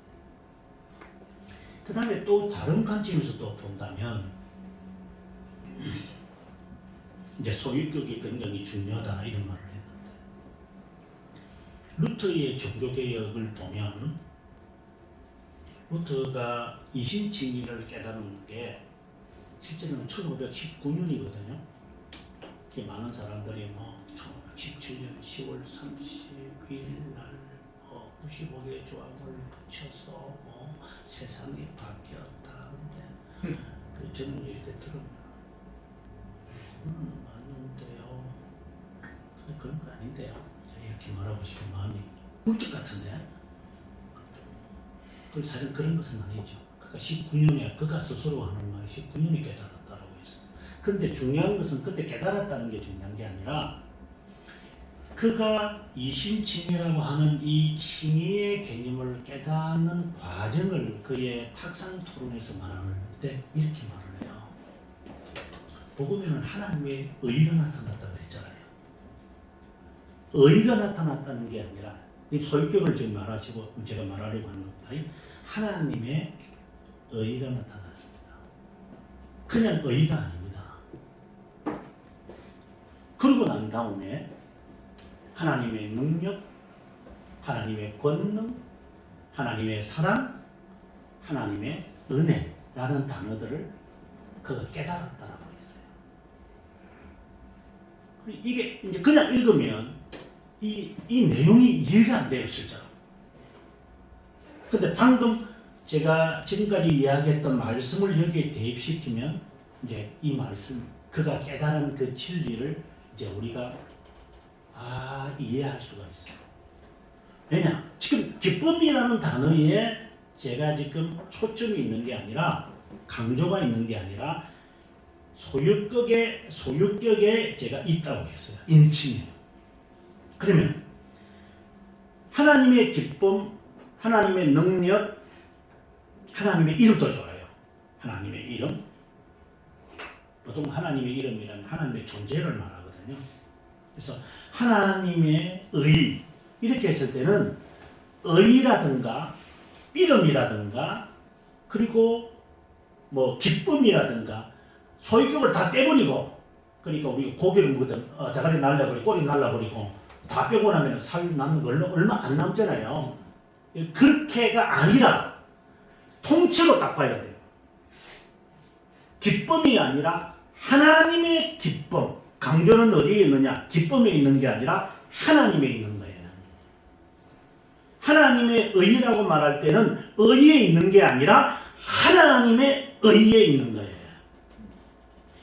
[SPEAKER 1] 그 다음에 또 다른 관점에서 또 본다면 이제 소유격이 굉장히 중요하다 이런 말을 했는데 루터의 종교개혁을 보면 루터가 이신칭의를 깨달은 게 실제로는 1519년이거든요. 많은 사람들이 1917년 10월 30일 날 95개의 조항을 붙여서 세상이 바뀌었다. 근데 저는 이렇게 들으면 맞는데요. 근데 그런 거 아닌데요. 이렇게 말하고 싶은 마음이 꿀떡 같은데. 사실 그런 것은 아니죠. 그가 19년에 그가 스스로 하는 말이 19년에 깨달았다라고 해서. 근데 중요한 것은 그때 깨달았다는 게 중요한 게 아니라 그가 이신칭의라고 하는 이 칭의의 개념을 깨닫는 과정을 그의 탁상 토론에서 말할 때 이렇게 말을 해요. 복음에는 하나님의 의가 나타났다고 했잖아요. 의가 나타났다는 게 아니라 이 소유격을 지금 말하시고 제가 말하려고 하는 것보다 하나님의 의가 나타났습니다. 그냥 의가 아닙니다. 그러고 난 다음에 하나님의 능력, 하나님의 권능, 하나님의 사랑, 하나님의 은혜라는 단어들을 그가 깨달았다라고 했어요. 이게 이제 그냥 읽으면 이 내용이 이해가 안 돼요, 실제로. 근데 방금 제가 지금까지 이야기했던 말씀을 여기에 대입시키면 이제 이 말씀, 그가 깨달은 그 진리를 이제 우리가 이해할 수가 있어요. 왜냐? 지금 기쁨이라는 단어에 제가 지금 초점이 있는 게 아니라 강조가 있는 게 아니라 소유격에 제가 있다고 했어요. 인칭이에요. 그러면 하나님의 기쁨, 하나님의 능력, 하나님의 이름도 좋아요. 하나님의 이름. 보통 하나님의 이름이란 하나님의 존재를 말하거든요. 그래서 하나님의 의 이렇게 했을 때는 의라든가 이름이라든가 그리고 기쁨이라든가 소유격을 다 떼버리고 그러니까 우리 고기를 먹든 대가리 날려버리고 꼬리 날려버리고 다 빼고 나면 살 남는 거 얼마 안 남잖아요. 그렇게가 아니라 통째로 딱 봐야 돼요. 기쁨이 아니라 하나님의 기쁨. 강조는 어디에 있느냐? 기쁨에 있는 게 아니라 하나님에 있는 거예요. 하나님의 의라고 말할 때는 의에 있는 게 아니라 하나님의 의에 있는 거예요.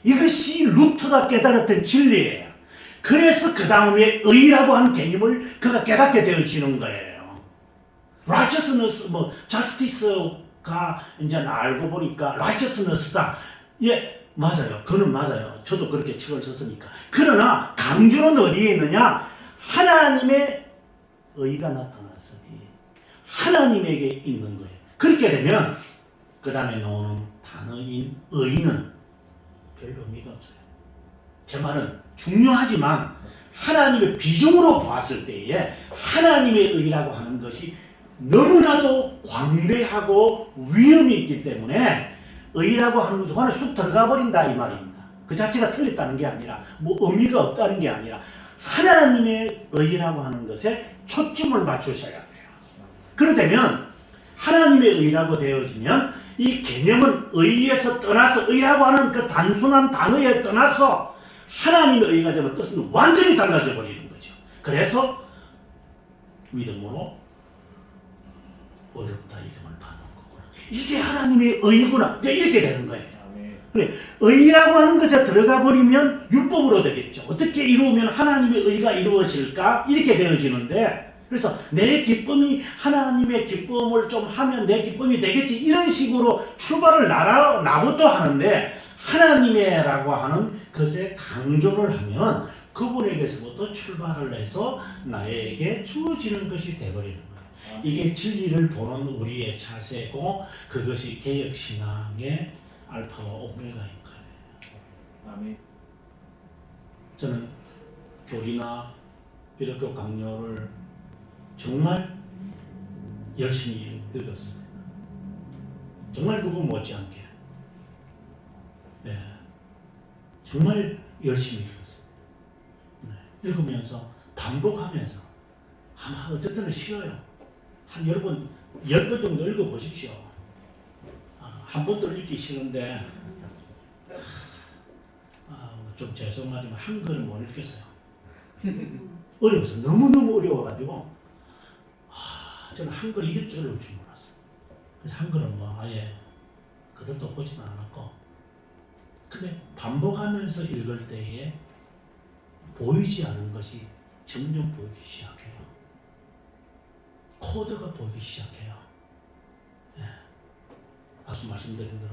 [SPEAKER 1] 이것이 루터가 깨달았던 진리예요. 그래서 그 다음에 의라고 하는 개념을 그가 깨닫게 되어지는 거예요. righteousness, justice가 이제 알고 보니까 righteousness다. 예, 맞아요. 그는 맞아요. 저도 그렇게 책을 썼으니까. 그러나 강조는 어디에 있느냐? 하나님의 의가 나타났으니 하나님에게 있는 거예요. 그렇게 되면 그 다음에 나오는 단어인 의는 별 의미가 없어요. 제 말은 중요하지만 하나님의 비중으로 봤을 때에 하나님의 의라고 하는 것이 너무나도 광대하고 위험이 있기 때문에 의라고 하는 것은 안에 쑥 들어가 버린다 이 말입니다. 그 자체가 틀렸다는 게 아니라 의미가 없다는 게 아니라 하나님의 의라고 하는 것에 초점을 맞추셔야 돼요. 그러되면 하나님의 의라고 되어지면 이 개념은 의에서 떠나서 의라고 하는 그 단순한 단어에 떠나서 하나님의 의가 되면 뜻은 완전히 달라져 버리는 거죠. 그래서 믿음으로 어렵다 이름을 받는 거구나. 이게 하나님의 의구나. 이제 이렇게 되는 거예요. 그래, 의라고 하는 것에 들어가 버리면 율법으로 되겠죠. 어떻게 이루면 하나님의 의가 이루어질까? 이렇게 되어지는데 그래서 내 기쁨이 하나님의 기쁨을 좀 하면 내 기쁨이 되겠지 이런 식으로 출발을 나부터 하는데 하나님의라고 하는 것에 강조를 하면 그분에게서부터 출발을 해서 나에게 주어지는 것이 되어버리는 거예요. 이게 진리를 보는 우리의 자세고 그것이 개혁신앙의 알파와 오메가인 거예요.
[SPEAKER 2] 아멘.
[SPEAKER 1] 저는 교리나 기독교 강요를 정말 열심히 읽었습니다. 정말 누구 못지않게. 네. 정말 열심히 읽었습니다. 네. 읽으면서 반복하면서 아마 어쩔 때는 쉬어요. 한 여러분 10번 정도 읽어보십시오. 한 번도 읽기 싫은데 좀 죄송하지만 한글은 못 읽겠어요. 어려워서 너무너무 어려워가지고 저는 한글 이렇게 어려울 줄 몰랐어요. 그래서 한글은 아예 그들도 보지도 않았고 근데 반복하면서 읽을 때에 보이지 않은 것이 점점 보이기 시작해요. 코드가 보이기 시작해요. 예. 앞서 말씀드린 대로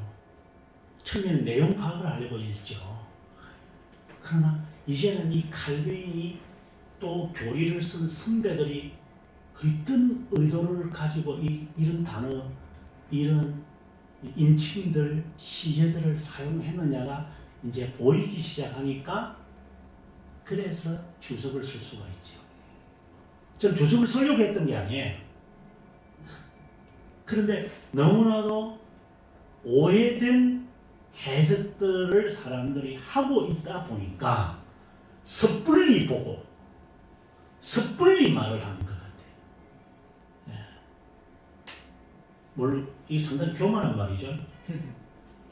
[SPEAKER 1] 처음에는 내용 파악을 하려고 읽죠. 그러나 이제는 이 칼빈이 또 교리를 쓴 선배들이 어떤 의도를 가지고 이런 단어, 이런 인칭들, 시제들을 사용했느냐가 이제 보이기 시작하니까 그래서 주석을 쓸 수가 있죠. 전 주석을 쓰려고 했던 게 아니에요. 그런데 너무나도 오해된 해석들을 사람들이 하고 있다 보니까 섣불리 보고 섣불리 말을 하는 것 같아요. 예. 물론 이 상당히 교만한 말이죠.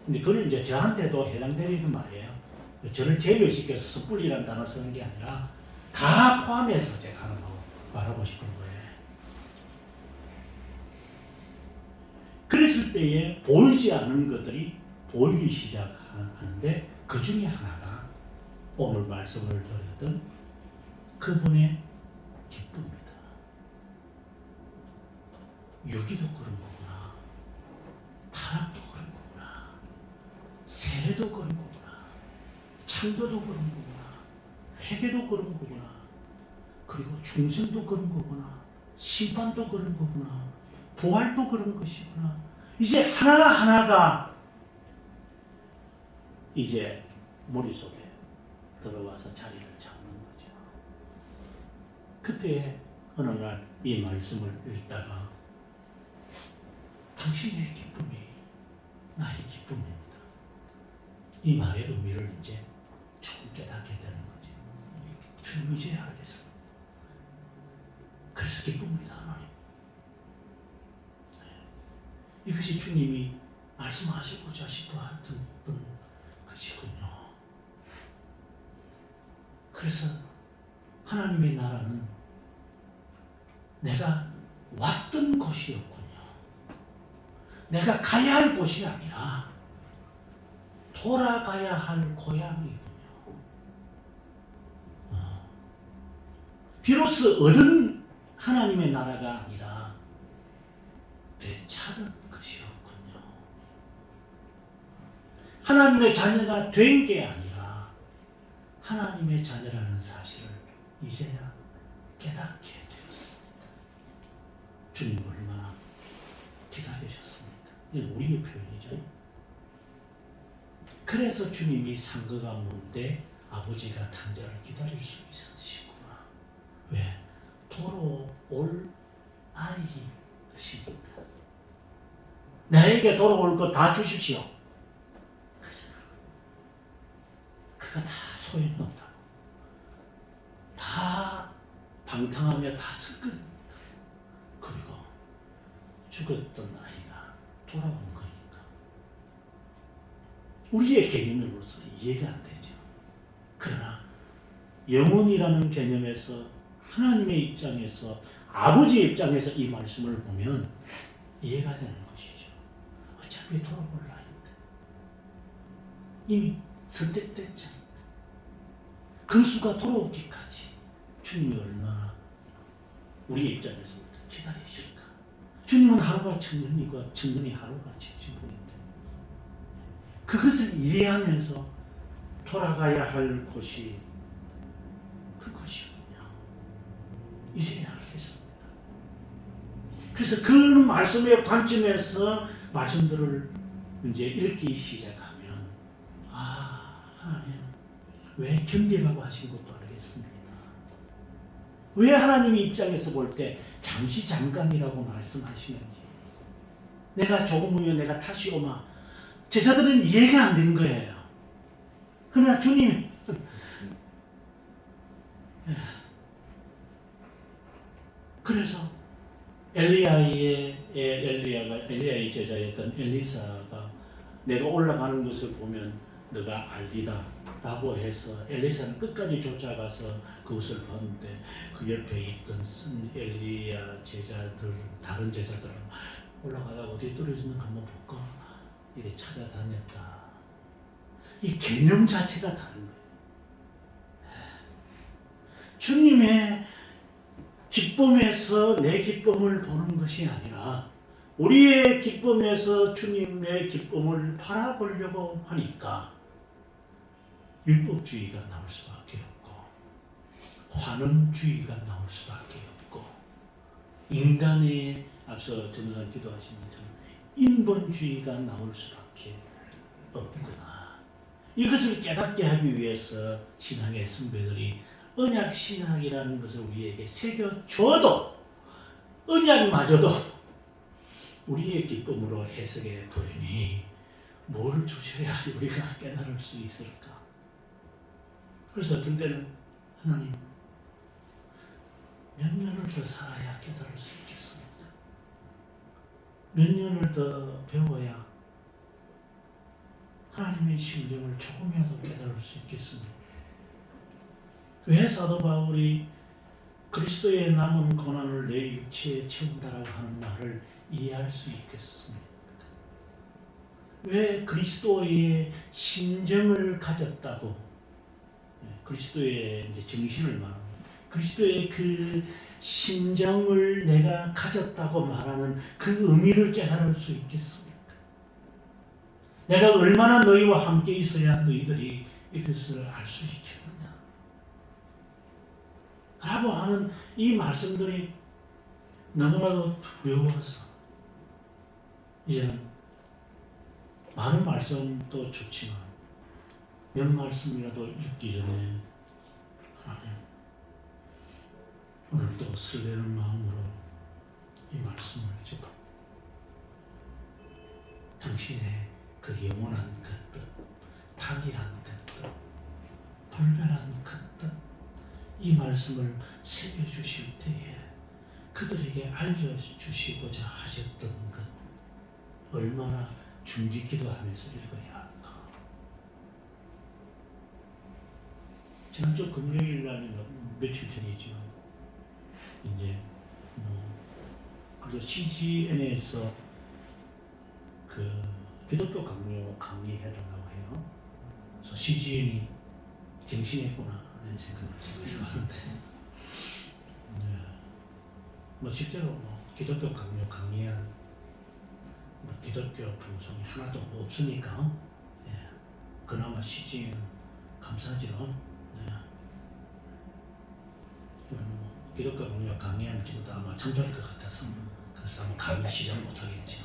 [SPEAKER 1] 근데 그건 이제 저한테도 해당되는 말이에요. 저를 제외시켜서 섣불리라는 단어를 쓰는 게 아니라 다 포함해서 제가 하는 거 말하고 싶은 거예요. 그랬을 때에 보이지 않는 것들이 보이기 시작하는데 그 중에 하나가 오늘 말씀을 드렸던 그분의 기쁨입니다. 유기도 그런 거구나. 타락도 그런 거구나. 세례도 그런 거구나. 창조도 그런 거구나. 회개도 그런 거구나. 그리고 중생도 그런 거구나. 심판도 그런 거구나. 부활도 그런 것이구나. 이제 하나하나가 이제 머릿속에 들어와서 자리를 잡는 거죠. 그때 어느 날 이 말씀을 읽다가 당신의 기쁨이 나의 기쁨입니다. 이 말의 의미를 이제 조금 깨닫게 되는 거죠. 주님 이제 알겠습니다. 그래서 기쁩니다, 하나님. 네. 이것이 주님이 말씀하시고자 싶어 하던 것이군요. 그래서 하나님의 나라는 내가 왔던 곳이었군요. 내가 가야 할 곳이 아니라 돌아가야 할 고향이군요. 비로소 얻은 하나님의 나라가 아니라 되찾은 것이었군요. 하나님의 자녀가 된 게 아니라 하나님의 자녀라는 사실을 이제야 깨닫게 되었습니다. 주님 얼마나 기다리셨습니까? 이건 우리의 표현이죠. 그래서 주님이 상그 가운데 아버지가 탄자를 기다릴 수 있으시구나. 왜? 돌아올 아이이십니다. 나에게 돌아올 것 다 주십시오. 그거 다 소용없다고. 다 방탕하며 다 섞은 그리고 죽었던 아이가 돌아온 거니까 우리의 개념으로서는 이해가 안 되죠. 그러나 영혼이라는 개념에서 하나님의 입장에서 아버지의 입장에서 이 말씀을 보면 이해가 되는 것이죠. 어차피 돌아올 나이인데 이미 선택된 자입니다. 그 수가 돌아오기까지 주님이 얼마나 우리의 입장에서부터 기다리실까. 주님은 하루가 천년이고 천년이 하루가 지분인데 그것을 이해하면서 돌아가야 할 곳이 그것이군요. 이제야 알겠습니다. 그래서 그 말씀의 관점에서 말씀들을 이제 읽기 시작하면 하나님 왜 견디라고 하신 것도 알겠습니다. 왜 하나님의 입장에서 볼 때 잠시 잠깐이라고 말씀하시는지 내가 조금 후에 내가 다시 오마 제자들은 이해가 안 된 거예요. 그러나 주님이 그래서 엘리야의 제자였던 엘리사가 내가 올라가는 것을 보면 너가 알리라 라고 해서 엘리사는 끝까지 쫓아가서 그것을 봤는데 그 옆에 있던 엘리야 제자들 다른 제자들은 올라가다가 어디 떨어지는 거 한번 볼까 이렇게 찾아다녔다. 이 개념 자체가 다른 거예요. 주님의 기쁨에서 내 기쁨을 보는 것이 아니라 우리의 기쁨에서 주님의 기쁨을 바라보려고 하니까 율법주의가 나올 수밖에 없고 환원주의가 나올 수밖에 없고 인간의 앞서 전도사님 기도하신 것처럼 인본주의가 나올 수밖에 없구나. 이것을 깨닫게 하기 위해서 신앙의 선배들이 언약 신학이라는 것을 우리에게 새겨줘도 언약마저도 우리의 기쁨으로 해석해 버리니 뭘 주셔야 우리가 깨달을 수 있을까? 그래서 어떤 때는 하나님 몇 년을 더 살아야 깨달을 수 있겠습니까? 몇 년을 더 배워야 하나님의 심정을 조금이라도 깨달을 수 있겠습니까? 왜 사도 바울이 그리스도의 남은 고난을 내 육체에 채운다라고 하는 말을 이해할 수 있겠습니까? 왜 그리스도의 심정을 가졌다고 그리스도의 이제 정신을 말하는 그리스도의 그 심정을 내가 가졌다고 말하는 그 의미를 깨달을 수 있겠습니까? 내가 얼마나 너희와 함께 있어야 너희들이 이것을 알 수 있겠느냐 라고 하는 이 말씀들이 너무나도 두려워서 이제는 많은 말씀도 좋지만 몇 말씀이라도 읽기 전에 하나님 오늘도 설레는 마음으로 이 말씀을 접합니다. 당신의 그 영원한 그 뜻, 당일한 그 뜻, 불변한 그 뜻, 이 말씀을 새겨주실 때에 그들에게 알려주시고자 하셨던 것 얼마나 중지기도하면서 읽어야 할까. 지난주 금요일 날이나 며칠 전이지만 이제 그래서 CGN에서 그 기독교 강의해달라고 해요. 그래서 CGN이 갱신했구나 하는 생각을 제가 해봤는데 뭐 실제로 뭐 기독교 강요 강의한 뭐 기독교 방송이 하나도 없으니까 예. 그나마 CG는 감사하죠. 네. 뭐 기독교 강요 강의하면 지금도 아마 참조할 것 같아서 그래서 아마 강의 시작 못하겠죠.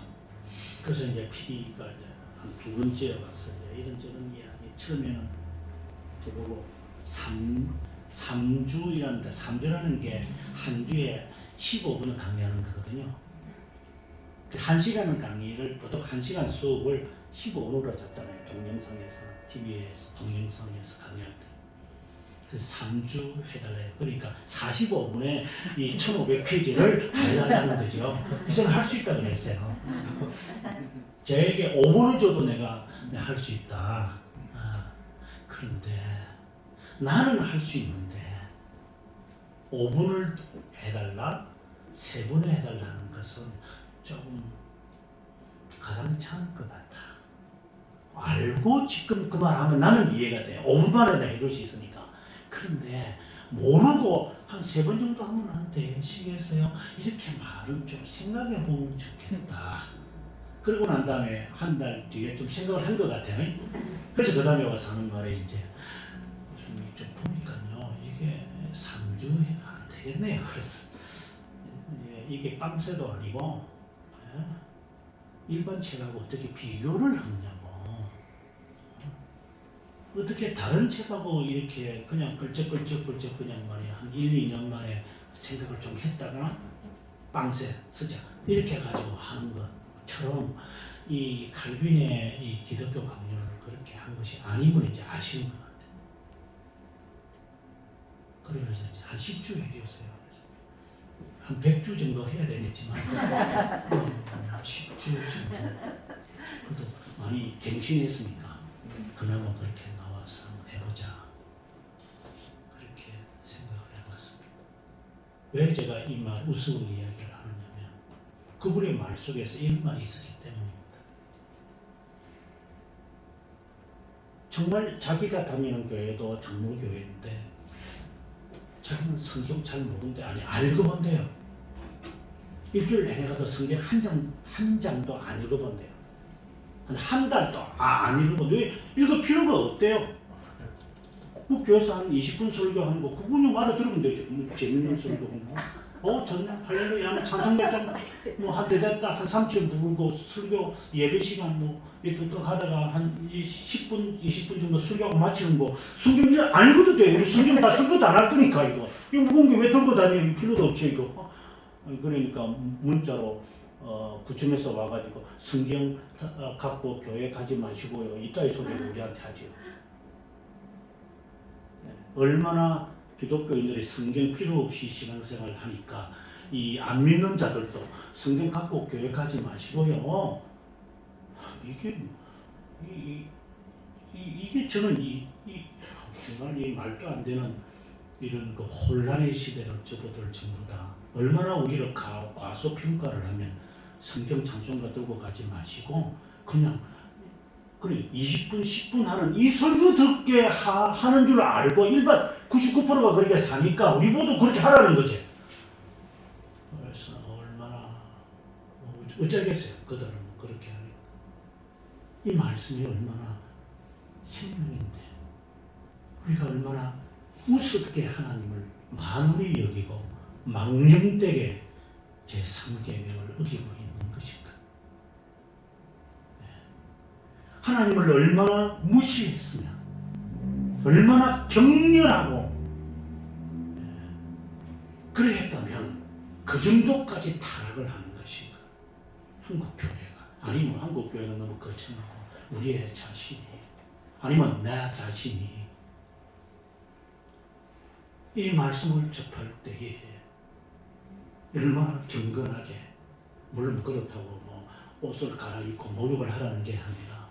[SPEAKER 1] 그래서 이제 PD가 이제 한 두 번째 와서 이제 이런저런 이야기 처음에는 저보고 3주라는데 3주라는 게 한 주에 15분을 강의하는 거거든요. 1시간은 강의를 보통 1시간 수업을 15분으로 잡잖아요. 동영상에서 TV에서 동영상에서 강의할 때. 그래서 3주 해달래요. 그러니까 45분에 이 1500페이지를 다 해달라는 거죠. 저는 할 수 있다고 그랬어요. 저에게 5분을 줘도 내가 할 수 있다. 그런데 나는 할 수 있는데 5분을 해달라? 3분을 해달라는 것은 조금 가당찮을 것 같아. 알고 지금 그 말하면 나는 이해가 돼. 5분 만에 해줄 수 있으니까. 그런데 모르고 한 3번 정도 하면 안 되시겠어요? 이렇게 말은 좀 생각해 보면 좋겠다. 그러고 난 다음에 한 달 뒤에 좀 생각을 한 것 같아요. 그래서 그 다음에 와서 하는 말에 이제 좀 보니까요, 이게 3주에 안 되겠네요. 그래서 이게 빵새도 아니고 일반 책하고 어떻게 비교를 하느냐고. 어떻게 다른 책하고 이렇게 그냥 걸쩍걸쩍 그냥 말이야 한 1, 2년 만에 생각을 좀 했다가 빵새 쓰자 이렇게 가지고 하는 것처럼 이 칼빈의 이 기독교 강요를 그렇게 한 것이 아님을 이제 아시는 것 같아요. 그러면서 이제 한 10주 해주세요. 한 100주 정도 해야 되겠지만 10주 정도 그래도 많이 갱신했으니까 그나마 그렇게 나와서 한번 해보자 그렇게 생각을 해봤습니다. 왜 제가 이 말 우스운 이야기를 하느냐면 그분의 말 속에서 이런 말이 있었기 때문입니다. 정말 자기가 다니는 교회도 장로교회인데 자기는 성경 잘 모르는데 아니 알고 본대요. 일주일 내내 가도 성경 한 장도 안 읽어본대요. 한 달도 안 읽어본대. 왜 읽을 필요가 없대요. 뭐 교회에서 한 20분 설교하는 거 그분이 알아들으면 되죠. 뭐 재밌는 설교하는 거. 좋네. 할렐루야. 찬송 몇 장 뭐 됐다. 한 3천 부르고 설교 예배 시간 뭐 이렇게 하다가 한 10분 20분 정도 설교하고 마치는 거 성경 안 읽어도 돼. 우리 성경 다 설교도 안 할 거니까 이거 무거운 게 왜 들고 다니는 필요도 없죠 이거. 그러니까 문자로 구청에서 와가지고 성경 갖고 교회 가지 마시고요. 이따위 소리를 우리한테 하죠. 얼마나 기독교인들이 성경 필요 없이 신앙생활을 하니까 이 안 믿는 자들도 성경 갖고 교회 가지 마시고요. 이게 저는 정말 이 말도 안 되는 이런 그 혼란의 시대를 접어들 전부 다 얼마나 우리를 과소평가를 하면 성경 찬송가 들고 가지 마시고 그냥 20분 10분 하는 이 설교 듣게 하는 줄 알고 일반 99%가 그렇게 사니까 우리 모두 그렇게 하라는 거지. 그래서 얼마나 어쩌겠어요. 그들은 그렇게 하니까. 이 말씀이 얼마나 생명인데 우리가 얼마나 우습게 하나님을 만홀히 여기고 망령되게 제3계명을 어기고 있는 것인가. 하나님을 얼마나 무시했으면 얼마나 격렬하고 그랬다면 그 정도까지 타락을 하는 것인가. 한국교회가 아니면 한국교회는 너무 거창하고 우리의 자신이 아니면 내 자신이 이 말씀을 접할 때에 얼마나 경건하게 물론 그렇다고 뭐 옷을 갈아입고 목욕을 하라는 게 아니라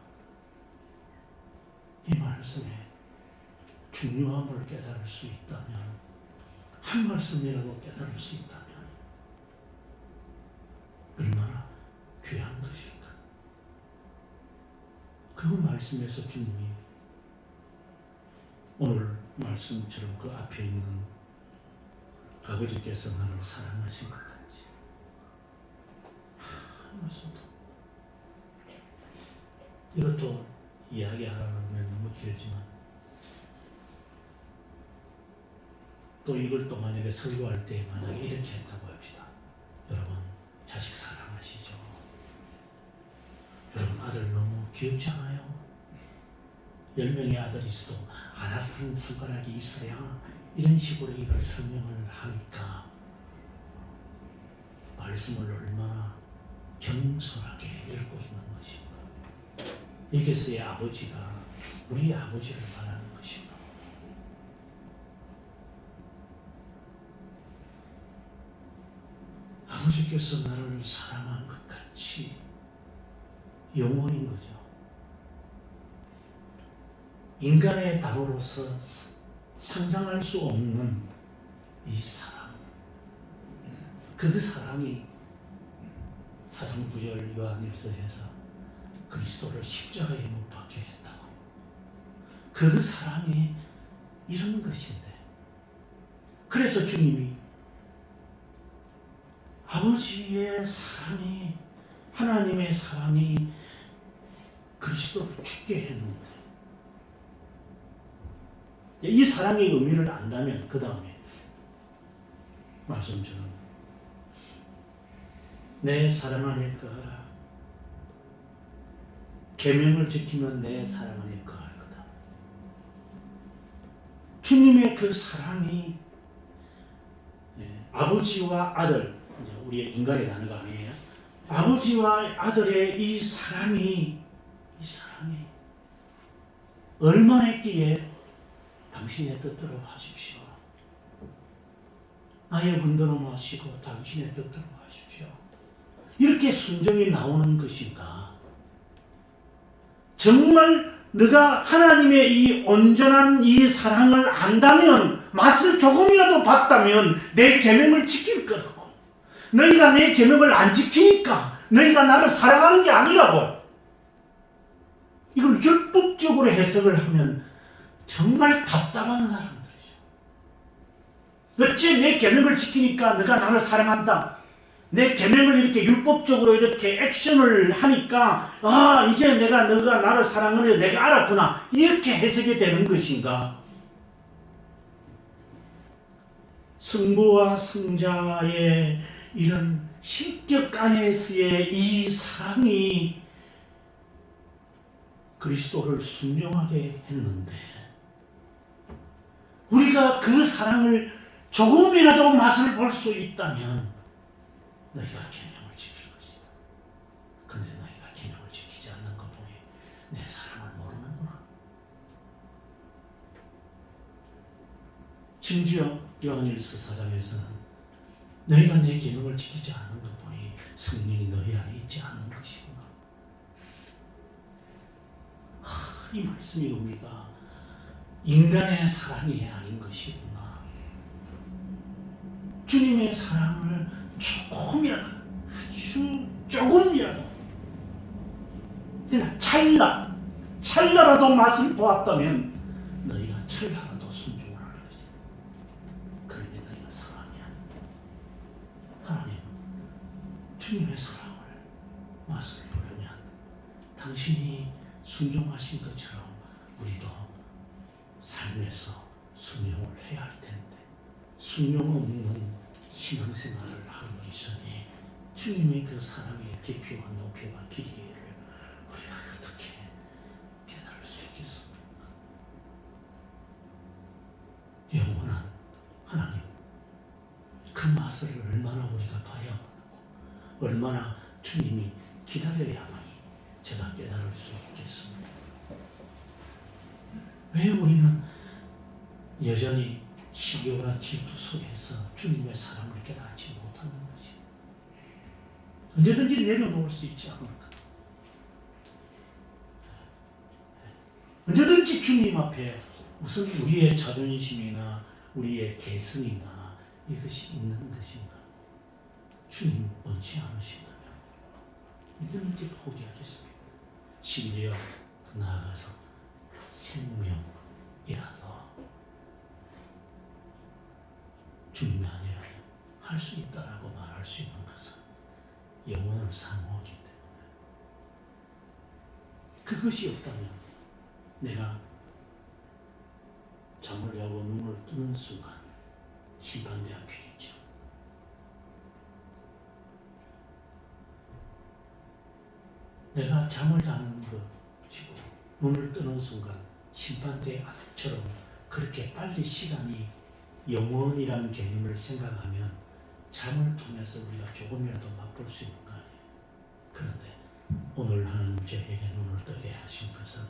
[SPEAKER 1] 이 말씀의 중요함을 깨달을 수 있다면 한 말씀이라도 깨달을 수 있다면 얼마나 귀한 것일까. 그 말씀에서 주님이 오늘 말씀처럼 그 앞에 있는 아버지께서 나를 사랑하신 것 같이 사랑하셔도. 이것도 이야기하려면 너무 길지만 또 이걸 또 만약에 설교할 때 만약에 이렇게 했다고 합시다. 여러분 자식 사랑하시죠? 여러분 아들 너무 귀엽지 않아요? 10명의 아들이 있어도 안 아픈 손가락이 있어야 이런 식으로 이걸 설명을 하니까 말씀을 얼마나 겸손하게 읽고 있는 것인가. 여기서의 아버지가 우리 아버지를 말하는 것인가. 아버지께서 나를 사랑한 것 같이 영원인 거죠. 인간의 다로로서 상상할 수 없는 이 사랑. 그 사랑이 사상 9절 요한일서에서 그리스도를 십자가에 못 박게 했다고. 그 사랑이 이런 것인데. 그래서 주님이 아버지의 사랑이, 하나님의 사랑이 그리스도를 죽게 했는데, 이 사랑의 의미를 안다면 그 다음에 말씀처럼 내 사랑 안에 거하라. 계명을 지키면 내 사랑 안에 거할 거다. 주님의 그 사랑이 아버지와 아들, 우리의 인간의 단어가 아니에요. 아버지와 아들의 이 사랑이 얼마나 했기에 당신의 뜻대로 하십시오. 나의 분도로 마시고 당신의 뜻대로 하십시오. 이렇게 순종이 나오는 것인가? 정말 네가 하나님의 이 온전한 이 사랑을 안다면, 맛을 조금이라도 봤다면 내 계명을 지킬 거라고. 너희가 내 계명을 안 지키니까 너희가 나를 사랑하는 게 아니라고. 이걸 율법적으로 해석을 하면 정말 답답한 사람들이죠. 어째 내 계명을 지키니까 너가 나를 사랑한다. 내 계명을 이렇게 율법적으로 이렇게 액션을 하니까 이제 너가 나를 사랑하는 내가 알았구나. 이렇게 해석이 되는 것인가? 성부와 성자의 이런 신격 안에서의 이 사랑이 그리스도를 순종하게 했는데, 우리가 그 사랑을 조금이라도 맛을 볼 수 있다면 너희가 계명을 지킬 것이다. 근데 너희가 계명을 지키지 않는 것 보니 내 사랑을 모르는구나. 심지어 요한일서 4장에서는 너희가 내 계명을 지키지 않는 것 보니 성령이 너희 안에 있지 않는 것이구나. 이 말씀의 의미가 인간의 사랑이 아닌 것이구나. 주님의 사랑을 조금이라도, 아주 조금이라도, 그냥 찰나라도 맛을 보았다면 너희가 찰나라도 순종을 할 것이다. 그러니 너희가 사랑이 아니다. 하나님, 주님의 사랑을 맛을 보려면 당신이 순종하신 것처럼 우리도 삶에서 순종을 해야 할 텐데, 순종 없는 신앙생활을 하고 있으니 주님의 그 사랑의 깊이와 높이와 길이를 우리가 어떻게 깨달을 수 있겠습니까? 영원한 하나님, 그 맛을 얼마나 우리가 봐야 하고 얼마나 주님이 기다려야만이 제가 깨달을 수 있겠습니다. 왜 우리는 여전히 시기와 질투 속에서 주님의 사랑을 깨닫지 못하는 것이? 언제든지 내려놓을 수 있지 않을까? 언제든지 주님 앞에 무슨 우리의 자존심이나 우리의 개성이나 이것이 있는 것인가? 주님 원치 않으신다면 언제든지 포기하겠습니다. 심지어 더 나아가서 생명이라도 주님이 아니라면 할 수 있다라고 말할 수 있는 것은 영혼을 사모하기 때문에. 그것이 없다면 내가 잠을 자고 눈을 뜨는 순간 심판대 앞이겠죠. 내가 잠을 자는 것이고 눈을 뜨는 순간 심판대 앞처럼 그렇게 빨리 시간이 영원이라는 개념을 생각하면 잠을 통해서 우리가 조금이라도 맛볼 수 있는 거 아니에요. 그런데 오늘 하나님 저에게 눈을 뜨게 하신 것은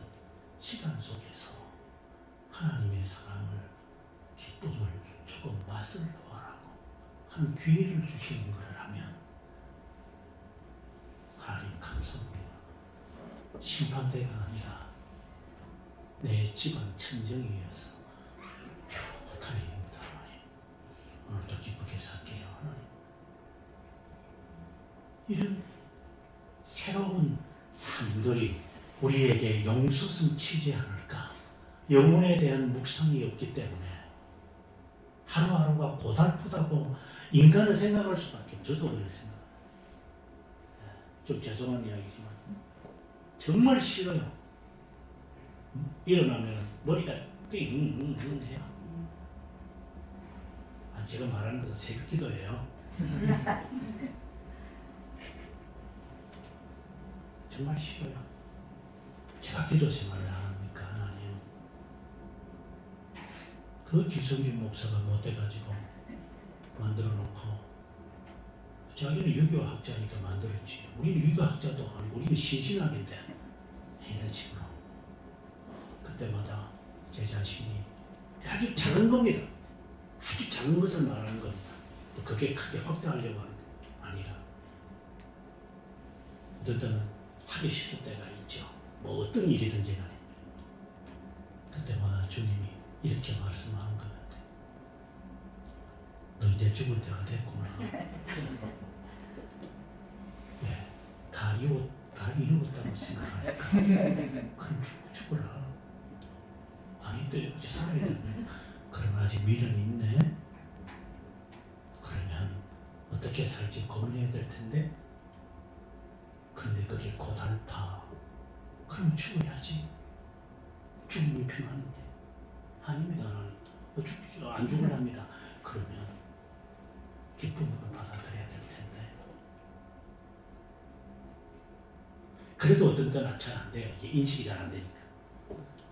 [SPEAKER 1] 시간 속에서 하나님의 사랑을, 기쁨을 조금 맛을 보아라고 하는 기회를 주시는 것을 하면 하나님 감사합니다. 심판대가 아니라 내 집안 천정이어서 다행입니다. 하나님 오늘도 기쁘게 살게요. 하나님 이런 새로운 삶들이 우리에게 용수슴치지 않을까. 영혼에 대한 묵상이 없기 때문에 하루하루가 고달프다고 인간은 생각할 수밖에 없어요. 저도 그렇게 생각해요. 좀 죄송한 이야기지만 정말 싫어요. 일어나면 머리가 띵 해요. 제가 말하는 것은 새벽 기도예요. 정말 싫어요. 제가 기도 생활을 안 합니까? 하나님. 그 기성준 목사가 못돼가지고 만들어 놓고 자기는 유교학자니까 만들었지. 우리는 유교학자도 아니고 우리는 신신학인데 이런 식으로 그때마다 제 자신이 아주 작은 겁니다. 아주 작은 것을 말하는 겁니다. 또 그게 크게 확대하려고 하는 게 아니라 어떤 때는 하기 싫을 때가 있죠. 뭐 어떤 일이든지 간에 그때마다 주님이 이렇게 말씀하는 것 같아. 너 이제 죽을 때가 됐구나. 네, 다 이루었다고 생각하니까 그럼 죽어라. 아니 또 이제 살아야 되는데 그럼 아직 미련이 있네. 그러면 어떻게 살지 고민해야 될 텐데 그런데 그게 고달파. 그럼 죽어야지. 죽음이 편한데 아닙니다. 나는 안 죽으랍니다. 그러면 기쁨으로 받아들여야 될 텐데 그래도 어떤 때는 잘 안 돼요. 이게 인식이 잘 안 되니까.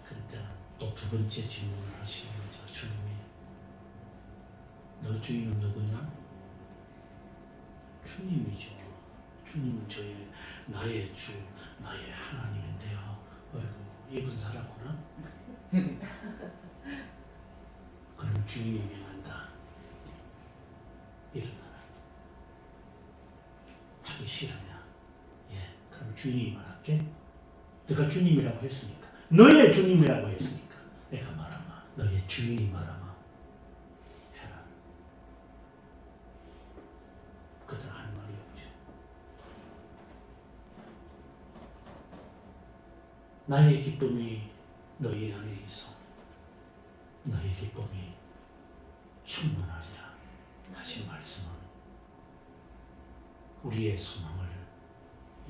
[SPEAKER 1] 그럴 때는 또 두 번째 질문을 하시는 거죠. 주님이 너 주인은 누구냐? 주님이죠. 주님은 나의 주, 나의 하나님인데요. 아이고, 이분 살았구나. 그럼 주님이 명한다. 일어나라. 하기 싫으냐? 예, 그럼 주님이 말할게. 내가 주님이라고 했으니까. 너의 주님이라고 했으니까. 내가 말하마. 너의 주인이 말하마. 해라. 그들 할 말이 없죠. 나의 기쁨이 너희 안에 있어. 너희 기쁨이 충만하리라 하신 말씀은 우리의 소망을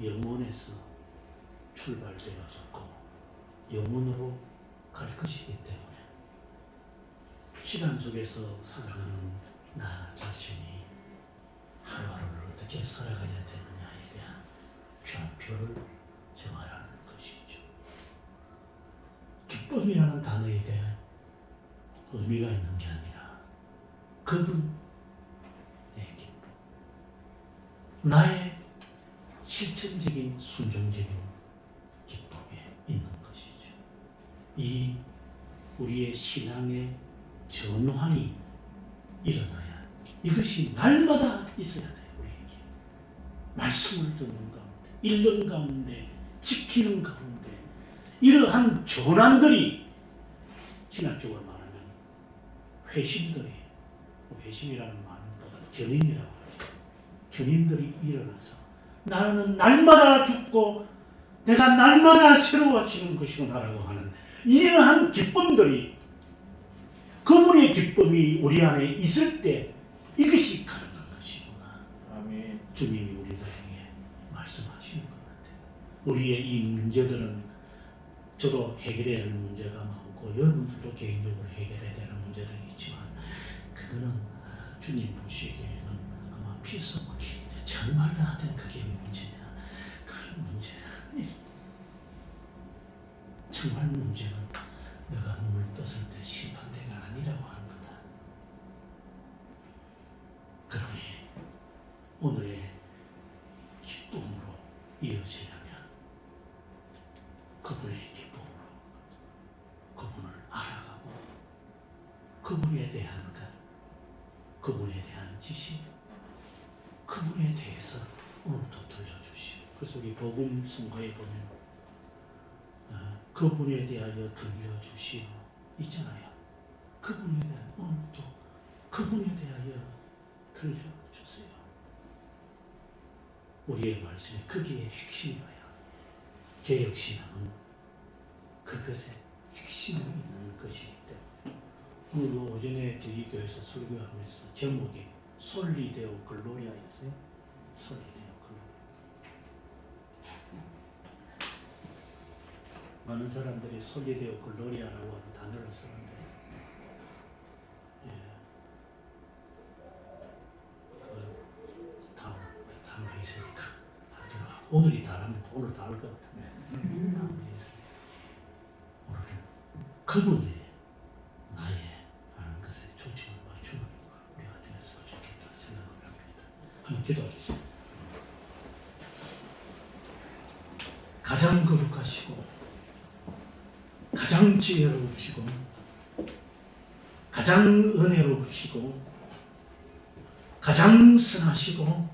[SPEAKER 1] 영혼에서 출발되어졌고 영혼으로 갈 것이기 때문에 시간 속에서 살아가는 나 자신이 하루하루를 어떻게 살아가야 되느냐에 대한 좌표를 정하라는 것이죠. 기쁨이라는 단어에게 의미가 있는 게 아니라 그분의 기쁨, 나의 실천적인 순종적인 기쁨에 있는 것이죠. 이 우리의 신앙의 전환이 일어나야 이것이 날마다 있어야 돼요. 우리에게 말씀을 듣는 가운데, 읽는 가운데, 지키는 가운데 이러한 전환들이 신학적으로 말하면 회심이라는 말은 보다 견인이라고 하죠. 견인들이 일어나서 나는 날마다 죽고 내가 날마다 새로워지는 것이구나라고 하는 이러한 기쁨들이 그분의 기쁨이 우리 안에 있을 때 이것이 가능한 것이구나.
[SPEAKER 2] 아멘.
[SPEAKER 1] 주님이 우리들에게 우리의 이 문제들은 저도 해결해야 할 문제가 많고 여러분들도 개인적으로 해결해야 되는 문제들이 있지만 그거는 주님 보시기에는 아마 피서먹기 정말 나한테는 그게 문제냐 그런 문제야. 정말 문제는 너가 눈을 떴을 때 심판대가 아니라고 하는 거다. 그러니 오늘의 기쁨으로 이어지려면 그분의 기쁨으로 그분을 알아가고 그분에 대한 것, 그분에 대한 지식, 그분에 대해서 오늘도 들려주시오. 그래서 우리 복음 성가에 보면 그분에 대하여 들려주시오 있잖아요. 그분에 대한 오늘도 그분에 대하여 들려주세요. 우리의 말씀이 그게 핵심이에요. 개혁신앙은 그것에 핵심이 있는 것이기 때문에 오늘 오전에 저희 교회에서 설교하면서 제목이 솔리데오 글로리아였어요. 솔리데오 글로리아. 많은 사람들이 솔리데오 글로리아라고 하는 단어를 쓰는데 다음 단어가 있으니까 하기로 하고 오늘이 다르면 오늘 다를 것 같아요. 오늘은 그분이 나의 하는 것에 초점을 맞추는 우리가 되었으면 좋겠다 생각을 합니다. 한번 기도하겠습니다. 가장 거룩하시고 가장 지혜로우시고 가장 은혜로우시고 가장 선하시고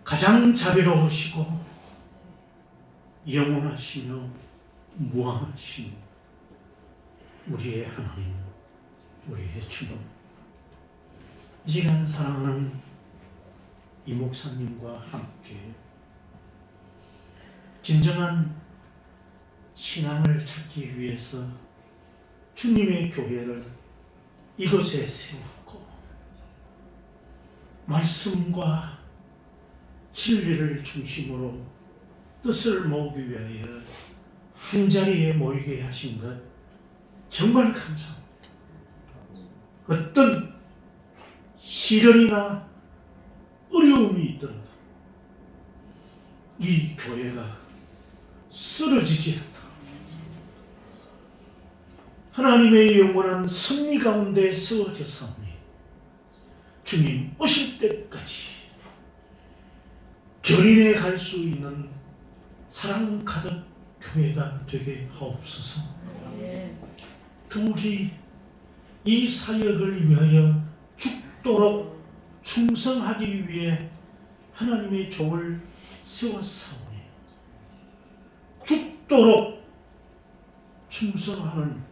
[SPEAKER 1] 가장 자비로우시고 영원하시며 무한하신 우리의 하나님, 우리의 주님, 이 시간 사랑하는 이 목사님과 함께 진정한 신앙을 찾기 위해서 주님의 교회를 이곳에 세웠고 말씀과 진리를 중심으로 뜻을 모으기 위하여 한자리에 모이게 하신 것 정말 감사합니다. 어떤 시련이나 어려움이 있더라도 이 교회가 쓰러지지 않도록 하나님의 영원한 승리 가운데 세워졌사오니 주님 오실 때까지 견인해 갈 수 있는 사랑 가득 교회가 되게 하옵소서. 더욱이 이 사역을 위하여 죽도록 충성하기 위해 하나님의 종을 세웠사오니 죽도록 충성하는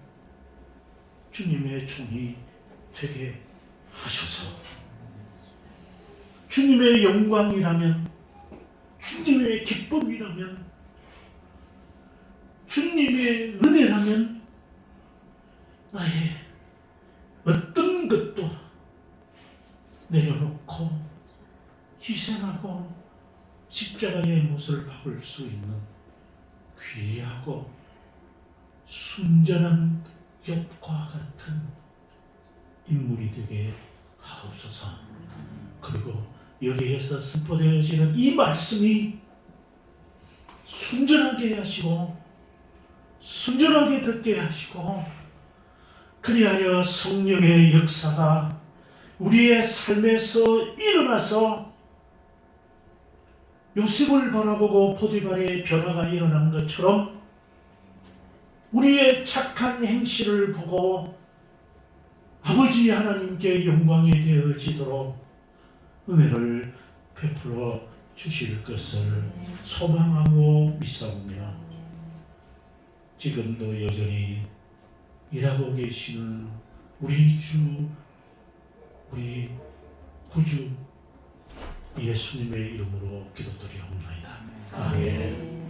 [SPEAKER 1] 주님의 종이 되게 하셔서 주님의 영광이라면, 주님의 기쁨이라면, 주님의 은혜라면 나의 어떤 것도 내려놓고 희생하고 십자가의 못을 박을 수 있는 귀하고 순전한 욥과 같은 인물이 되게 하옵소서. 그리고 여기에서 선포되어지는 이 말씀이 순전하게 하시고 순전하게 듣게 하시고 그리하여 성령의 역사가 우리의 삶에서 일어나서 요셉을 바라보고 포티발의 변화가 일어난 것처럼 우리의 착한 행실을 보고 아버지 하나님께 영광이 되어지도록 은혜를 베풀어 주실 것을 소망하고 믿사오며 지금도 여전히 일하고 계시는 우리 주, 우리 구주 예수님의 이름으로 기도드리옵나이다. 아멘.